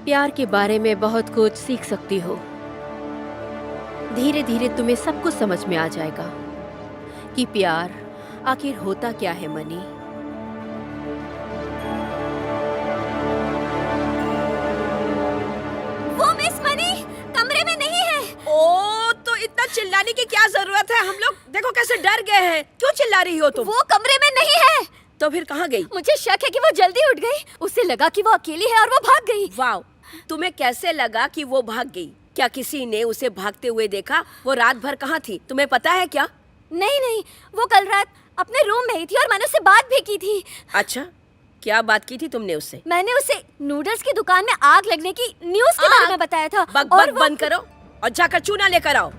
प्यार के बारे में बहुत कुछ सीख सकती हो। धीरे धीरे तुम्हें सब कुछ समझ में आ जाएगा कि प्यार आखिर होता क्या है मनी। वो मिस मनी कमरे में नहीं है। ओ, तो इतना चिल्लाने की क्या जरूरत है? हम लोग देखो कैसे डर गए हैं। क्यों चिल्ला रही हो तुम? वो कमरे में नहीं है। तो फिर कहाँ गई? मुझे शक है कि वो जल्दी उठ गई। उसे लगा कि वो अकेली है और वो भाग गई। वाह, तुम्हें कैसे लगा कि वो भाग गई? क्या किसी ने उसे भागते हुए देखा? वो रात भर कहाँ थी, तुम्हें पता है क्या? नहीं नहीं, वो कल रात अपने रूम में ही थी और मैंने उससे बात भी की थी। अच्छा, क्या बात की थी तुमने उससे? मैंने उसे नूडल्स की दुकान में आग लगने की न्यूज़ के बारे में बताया था। बक और बक बंद करो और जाकर चूना लेकर आओ।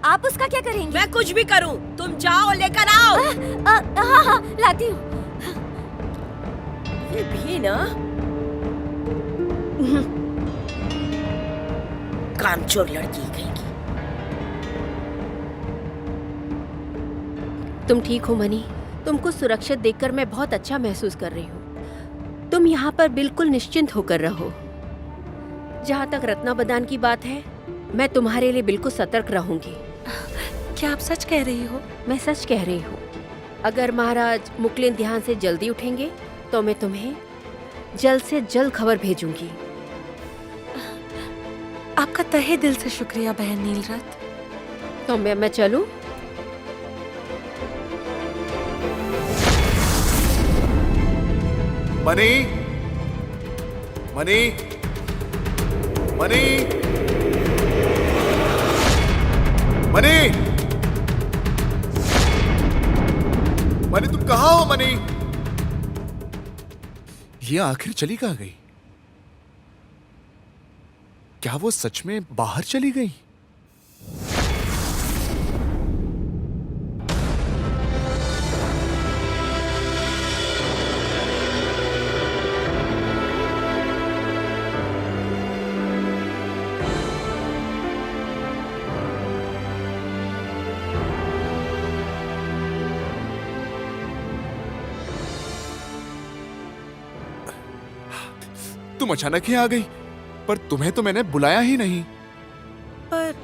आप उसका क्या करेंगे? मैं कुछ भी करूं, तुम जाओ लेकर आओ। हाँ हाँ, लाती हूँ। ये भी ना कामचोर लड़की कहेंगी। तुम ठीक हो मनी? तुमको सुरक्षित देखकर मैं बहुत अच्छा महसूस कर रही हूँ। तुम यहाँ पर बिल्कुल निश्चिंत होकर रहो। जहाँ तक रत्ना बदान की बात है, मैं तुम्हारे लिए बिल्कुल सतर्क रहूंगी। क्या आप सच कह रही हो? मैं सच कह रही हूँ। अगर महाराज मुकलिन ध्यान से जल्दी उठेंगे तो मैं तुम्हें जल्द से जल्द खबर भेजूंगी। आपका तहे दिल से शुक्रिया बहन नीलरत। तो मैं चलूं? Money, money, money, money, money, तुम कहाँ हो मनी? ये आखिर चली कहाँ गई? क्या वो सच में बाहर चली गई? तुम अचानक ही आ गई, पर तुम्हें तो मैंने बुलाया ही नहीं। पर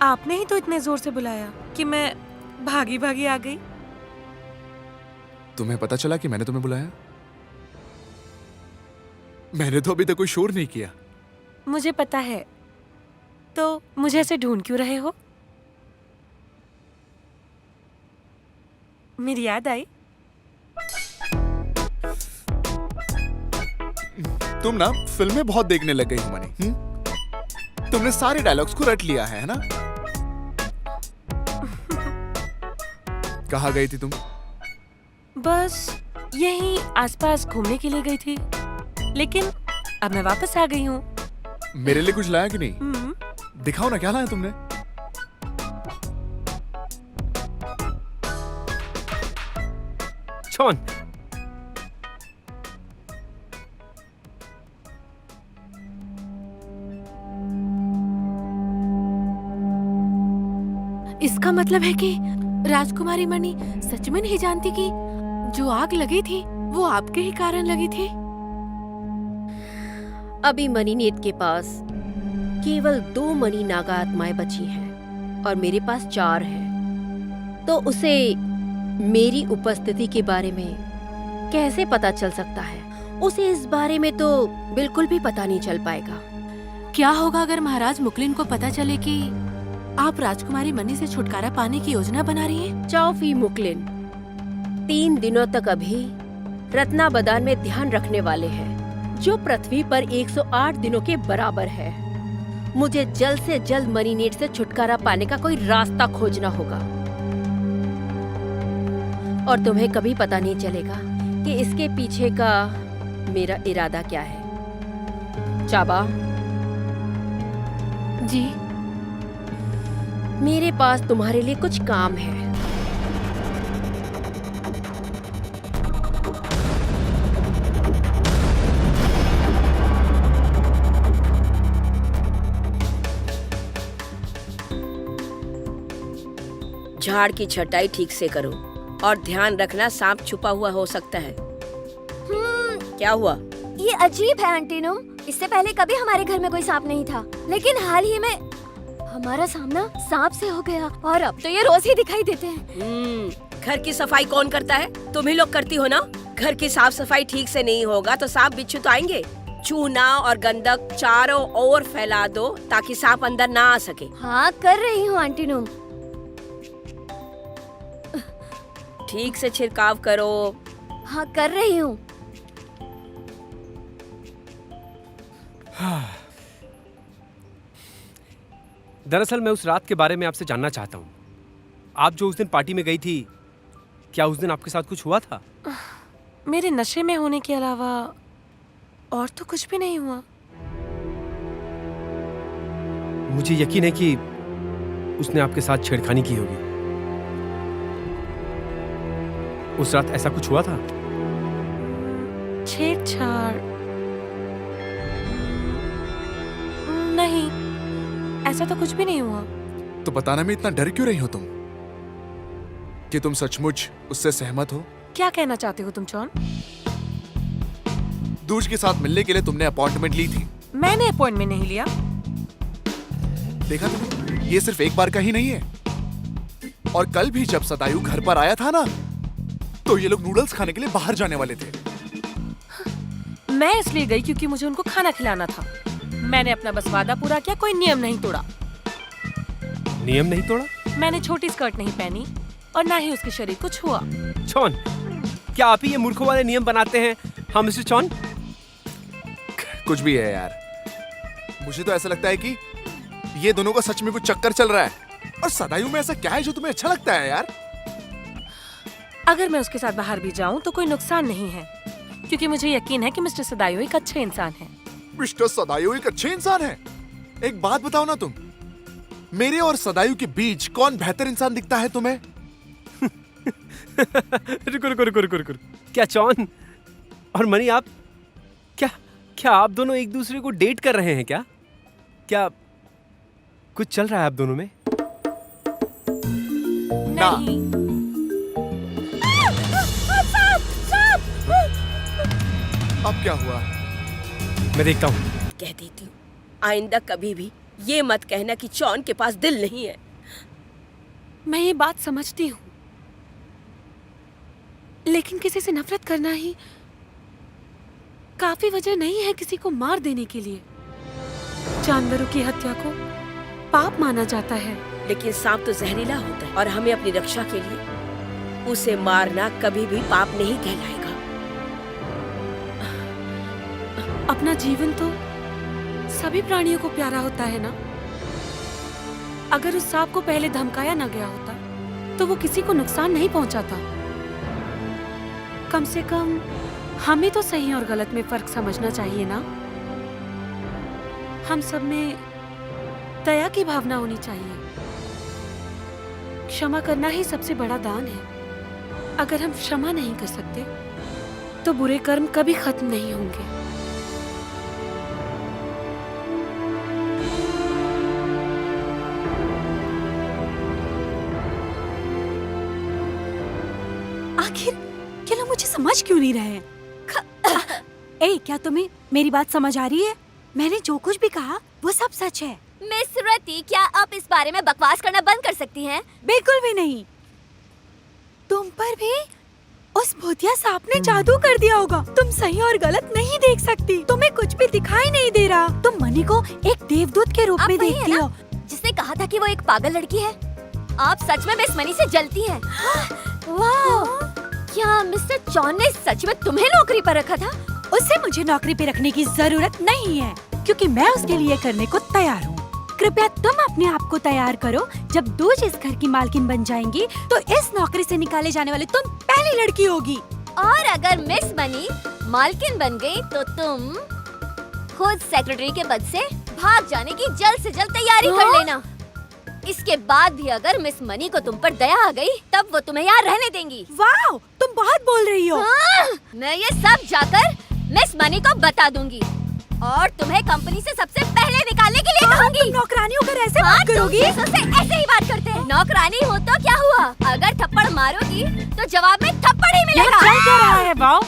आपने ही तो इतने जोर से बुलाया कि मैं भागी भागी आ गई। तुम्हें पता चला कि मैंने तुम्हें बुलाया? मैंने तो अभी तक कोई शोर नहीं किया। मुझे पता है, तो मुझे ऐसे ढूंढ क्यों रहे हो? मेरी याद आई? तुम ना फिल्में बहुत देखने लग गई हो मनी। तुमने सारे डायलॉग्स को रट लिया है ना? कहाँ गई थी तुम? बस यहीं आसपास घूमने के लिए गई थी, लेकिन अब मैं वापस आ गई हूँ। मेरे लिए कुछ लाया कि नहीं? दिखाओ ना, क्या लाया तुमने? छौन, इसका मतलब है कि राजकुमारी मणि सच में नहीं जानती कि जो आग लगी थी वो आपके ही कारण लगी थी। अभी मणिनेत के पास केवल 2 मणि नागा आत्माएं बची हैं और मेरे पास 4 हैं। तो उसे मेरी उपस्थिति के बारे में कैसे पता चल सकता है? उसे इस बारे में तो बिल्कुल भी पता नहीं चल पाएगा। क्या होगा अगर महाराज मुकलिन को पता चले कि आप राजकुमारी मणि से छुटकारा पाने की योजना बना रही हैं? चाओफी मुकलिन 3 दिनों तक अभी रत्ना बदान में ध्यान रखने वाले हैं, जो पृथ्वी पर 108 दिनों के बराबर है। मुझे जल्द से जल्द मणिनेट से छुटकारा पाने का कोई रास्ता खोजना होगा, और तुम्हें कभी पता नहीं चलेगा कि इसके पीछे का मेरा इरादा क्या है। चाबा जी, मेरे पास तुम्हारे लिए कुछ काम है। झाड़ की छटाई ठीक से करो और ध्यान रखना सांप छुपा हुआ हो सकता है। क्या हुआ? ये अजीब है आंटी नुम, इससे पहले कभी हमारे घर में कोई सांप नहीं था, लेकिन हाल ही में हमारा सामना सांप से हो गया और अब तो ये रोज ही दिखाई देते हैं। घर की सफाई कौन करता है? तुम ही लोग करती हो ना। घर की साफ सफाई ठीक से नहीं होगा तो सांप बिच्छू तो आएंगे। चूना और गंदक चारों ओर फैला दो ताकि सांप अंदर ना आ सके। हाँ कर रही हूँ आंटी नुम। ठीक से छिड़काव करो। हाँ कर रही हूँ। दरअसल मैं उस रात के बारे में आपसे जानना चाहता हूँ। आप जो उस दिन पार्टी में गई थी, क्या उस दिन आपके साथ कुछ हुआ था? मेरे नशे में होने के अलावा और तो कुछ भी नहीं हुआ। मुझे यकीन है कि उसने आपके साथ छेड़खानी की होगी। उस रात ऐसा कुछ हुआ था? छेड़छाड़ नहीं, ऐसा तो कुछ भी नहीं हुआ। तो बताने में इतना डर क्यों रही हो तुम? कि तुम सचमुच उससे सहमत हो? क्या कहना चाहते हो तुम जॉन? दूज के साथ मिलने के लिए तुमने अपॉइंटमेंट ली थी। मैंने अपॉइंटमेंट नहीं लिया। देखा तुमने, ये सिर्फ एक बार का ही नहीं है। और कल भी जब सदायु घर पर आया था ना, तो ये लोग नूडल्स खाने के लिए बाहर जाने वाले थे। मैं इसलिए गई क्योंकि मुझे उनको खाना खिलाना था। मैंने अपना बस वादा पूरा किया, कोई नियम नहीं तोड़ा। नियम नहीं तोड़ा? मैंने छोटी स्कर्ट नहीं पहनी और ना ही उसके शरीर को छुआ। चॉन, क्या आप ही ये मूर्खों वाले नियम बनाते हैं? हाँ मिस्टर चॉन? कुछ भी है यार, मुझे तो ऐसा लगता है कि ये दोनों का सच में कुछ चक्कर चल रहा है। और सदायु में ऐसा क्या है जो तुम्हें अच्छा लगता है यार? अगर मैं उसके साथ बाहर भी जाऊं तो कोई नुकसान नहीं है, क्योंकि मुझे यकीन है कि मिस्टर सदायु एक अच्छे इंसान हैं। मिस्टर सदायु एक अच्छे इंसान है? एक बात बताओ ना तुम, मेरे और सदायु के बीच कौन बेहतर इंसान दिखता है तुम्हें? रुको। क्या चॉन और मनी, आप क्या आप दोनों एक दूसरे को डेट कर रहे हैं क्या? क्या कुछ चल रहा है आप दोनों में? नहीं। अब क्या हुआ? मैं देखता हूँ। कह देती हूँ, आइंदा कभी भी ये मत कहना कि जॉन के पास दिल नहीं है। मैं ये बात समझती हूँ, लेकिन किसी से नफरत करना ही काफी वजह नहीं है किसी को मार देने के लिए। जानवरों की हत्या को पाप माना जाता है। लेकिन सांप तो जहरीला होता है और हमें अपनी रक्षा के लिए उसे मारना कभी भी पाप नहीं कहलाएगा। अपना जीवन तो सभी प्राणियों को प्यारा होता है ना। अगर उस सांप को पहले धमकाया ना गया होता तो वो किसी को नुकसान नहीं पहुंचाता। कम से कम हमें तो सही और गलत में फर्क समझना चाहिए ना। हम सब में दया की भावना होनी चाहिए। क्षमा करना ही सबसे बड़ा दान है। अगर हम क्षमा नहीं कर सकते तो बुरे कर्म कभी खत्म नहीं होंगे। आखिर ये लोग मुझे समझ क्यों नहीं रहे हैं? ए, क्या तुम्हें मेरी बात समझ आ रही है? मैंने जो कुछ भी कहा वो सब सच है। मिस रति, क्या आप इस बारे में बकवास करना बंद कर सकती हैं? बिल्कुल भी नहीं। तुम पर भी उस भूतिया सांप ने जादू कर दिया होगा। तुम सही और गलत नहीं देख सकती। तुम्हें कुछ भी दिखाई नहीं दे रहा। तुम मनी को एक देवदूत के रूप में देखती हो, जिसने कहा था कि वो एक पागल लड़की है। आप सच में मिस मनी से जलती हैं। वाह! क्या मिस्टर जॉन ने सच में तुम्हें नौकरी पर रखा था? उसे मुझे नौकरी पे रखने की जरूरत नहीं है, क्योंकि मैं उसके लिए करने को तैयार हूँ। कृपया तुम अपने आप को तैयार करो। जब दूज इस घर की मालकिन बन जाएंगी तो इस नौकरी से निकाले जाने वाली तुम पहली लड़की होगी। और अगर मिस मनी मालकिन बन गई तो तुम खुद सेक्रेटरी के पद से भाग जाने की जल्द से जल्द तैयारी कर लेना। इसके बाद भी अगर मिस मनी को तुम पर दया आ गई तब वो तुम्हें यहाँ रहने देंगी। वाह, तुम बहुत बोल रही हो। मैं ये सब जाकर मिस मनी को बता दूंगी और तुम्हें कंपनी से सबसे पहले निकालने के लिए कहूंगी। नौकरानियों कर ऐसे बात करोगी? तुम से ऐसे ही बात करते हैं। नौकरानी हो तो क्या हुआ? अगर थप्पड़ मारोगी तो जवाब में थप्पड़ ही मिलेगा। चल क्या रहा है बाओ?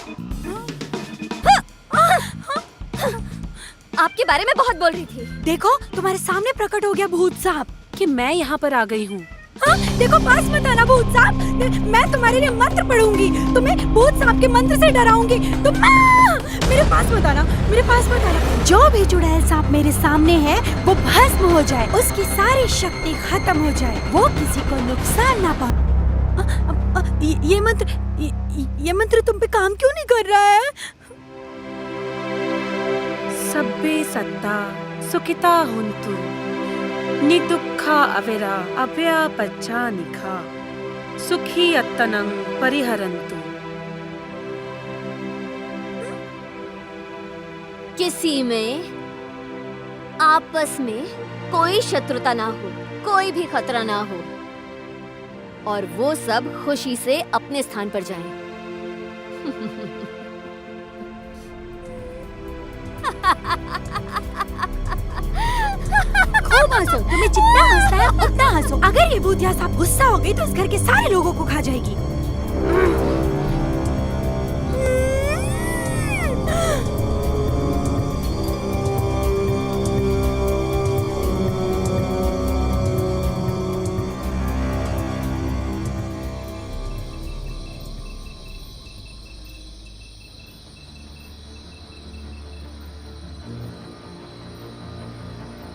आपके बारे में बहुत बोल रही थी। देखो तुम्हारे सामने प्रकट हो गया भूत सांप कि मैं यहाँ पर आ गई हूँ। हाँ, देखो पास मत आना भूत सांप। मैं तुम्हारे लिए मंत्र पढ़ूंगी, तुम्हें भूत सांप के मंत्र से डराऊंगी। तुम मेरे पास मत आना, मेरे पास मत आना। जो भी चुड़ैल सांप मेरे सामने है वो भस्म हो जाए, उसकी सारी शक्ति खत्म हो जाए, वो किसी को नुकसान ना पाए। ये मंत्र तुम पे काम क्यों नहीं कर रहा है? सब्बे सत्ता सुखिता हुंतु निदुःखा अविरा अव्यापज्जा निखा सुखी अत्तनं परिहरन्तु। किसी में आपस में कोई शत्रुता ना हो, कोई भी खतरा ना हो, और वो सब खुशी से अपने स्थान पर जाएं। खूब हंसो, तुम्हें जितना हंसना है उतना हंसो। अगर ये भूतिया सांप गुस्सा हो गई तो इस घर के सारे लोगों को खा जाएगी।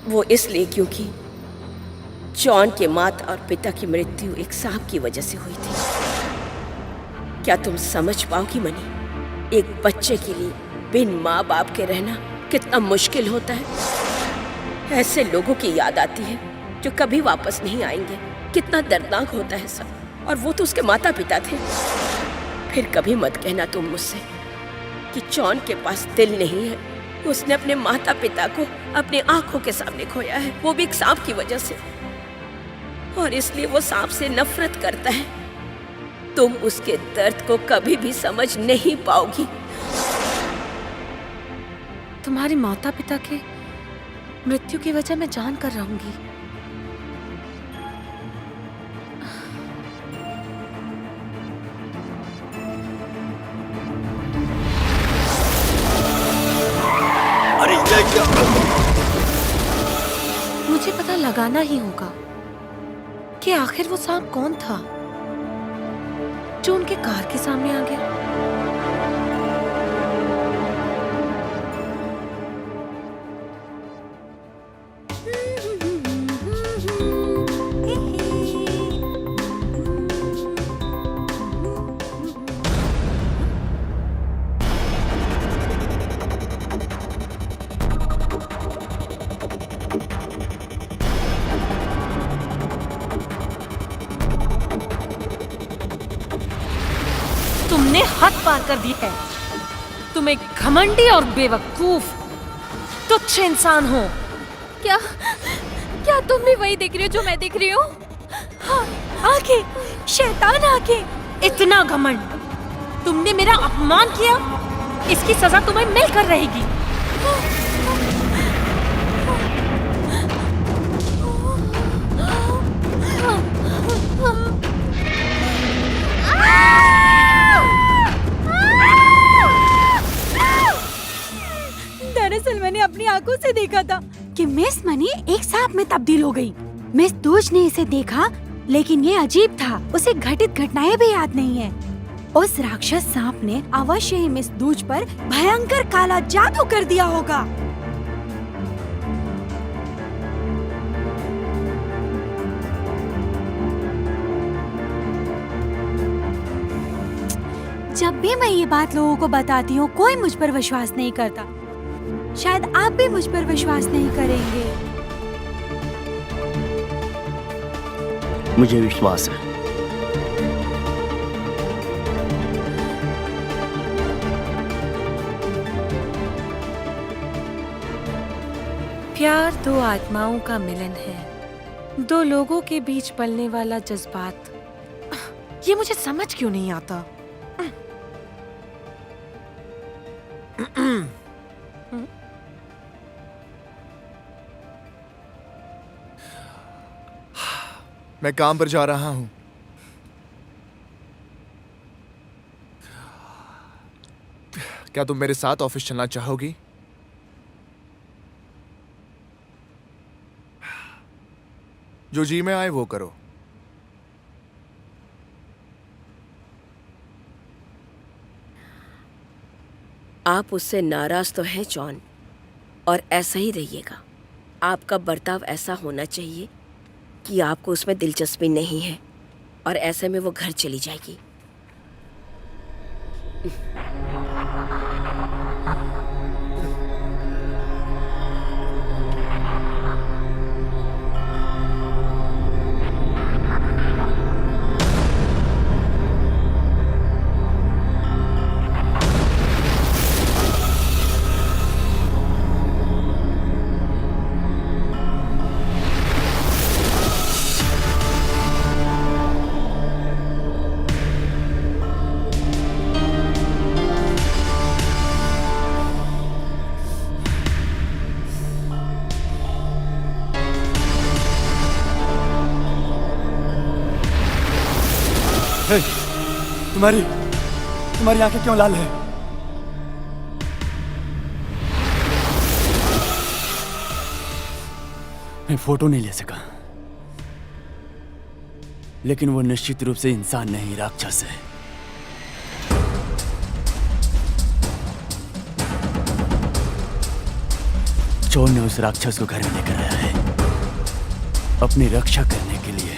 वो इसलिए क्योंकि जॉन के माता और पिता की मृत्यु एक सांप की वजह से हुई थी। क्या तुम समझ पाओगी मनी, एक बच्चे के लिए बिन माँ बाप के रहना कितना मुश्किल होता है। ऐसे लोगों की याद आती है जो कभी वापस नहीं आएंगे। कितना दर्दनाक होता है सब, और वो तो उसके माता पिता थे। फिर कभी मत कहना तुम मुझसे कि जॉन के पास दिल नहीं है। उसने अपने माता पिता को अपनी आंखों के सामने खोया है, वो भी एक सांप की वजह से, और इसलिए वो सांप से नफरत करता है। तुम उसके दर्द को कभी भी समझ नहीं पाओगी। तुम्हारे माता पिता के मृत्यु की वजह मैं जान कर रहूंगी। मुझे पता लगाना ही होगा कि आखिर वो सांप कौन था जो उनके कार के सामने आ गया। तुमने हद पार कर दी है। तुम एक घमंडी और बेवकूफ तुच्छ इंसान हो। क्या क्या तुम भी वही देख रही हो जो मैं देख रही हूँ? हाँ, आंखें, शैतान आंखें, इतना घमंड। तुमने मेरा अपमान किया, इसकी सजा तुम्हें मिलकर रहेगी। दरअसल मैंने अपनी आंखों से देखा था कि मिस मनी एक सांप में तब्दील हो गई। मिस दूज ने इसे देखा, लेकिन ये अजीब था, उसे घटित घटनाएं भी याद नहीं है। उस राक्षस सांप ने अवश्य ही मिस दूज पर भयंकर काला जादू कर दिया होगा। जब भी मैं ये बात लोगों को बताती हूँ, कोई मुझ पर विश्वास नहीं करता। शायद आप भी मुझ पर विश्वास नहीं करेंगे। मुझे विश्वास है। प्यार दो आत्माओं का मिलन है, दो लोगों के बीच पलने वाला जज्बात। ये मुझे समझ क्यों नहीं आता? मैं काम पर जा रहा हूं। क्या तुम मेरे साथ ऑफिस चलना चाहोगी? जो जी में आए वो करो। आप उससे नाराज तो हैं जॉन, और ऐसा ही रहिएगा। आपका बर्ताव ऐसा होना चाहिए कि आपको उसमें दिलचस्पी नहीं है, और ऐसे में वो घर चली जाएगी। हे, तुम्हारी आंखें क्यों लाल है? मैं फोटो नहीं ले सका, लेकिन वो निश्चित रूप से इंसान नहीं, राक्षस है। चोर ने उस राक्षस को घर में लेकर आया है, अपनी रक्षा करने के लिए।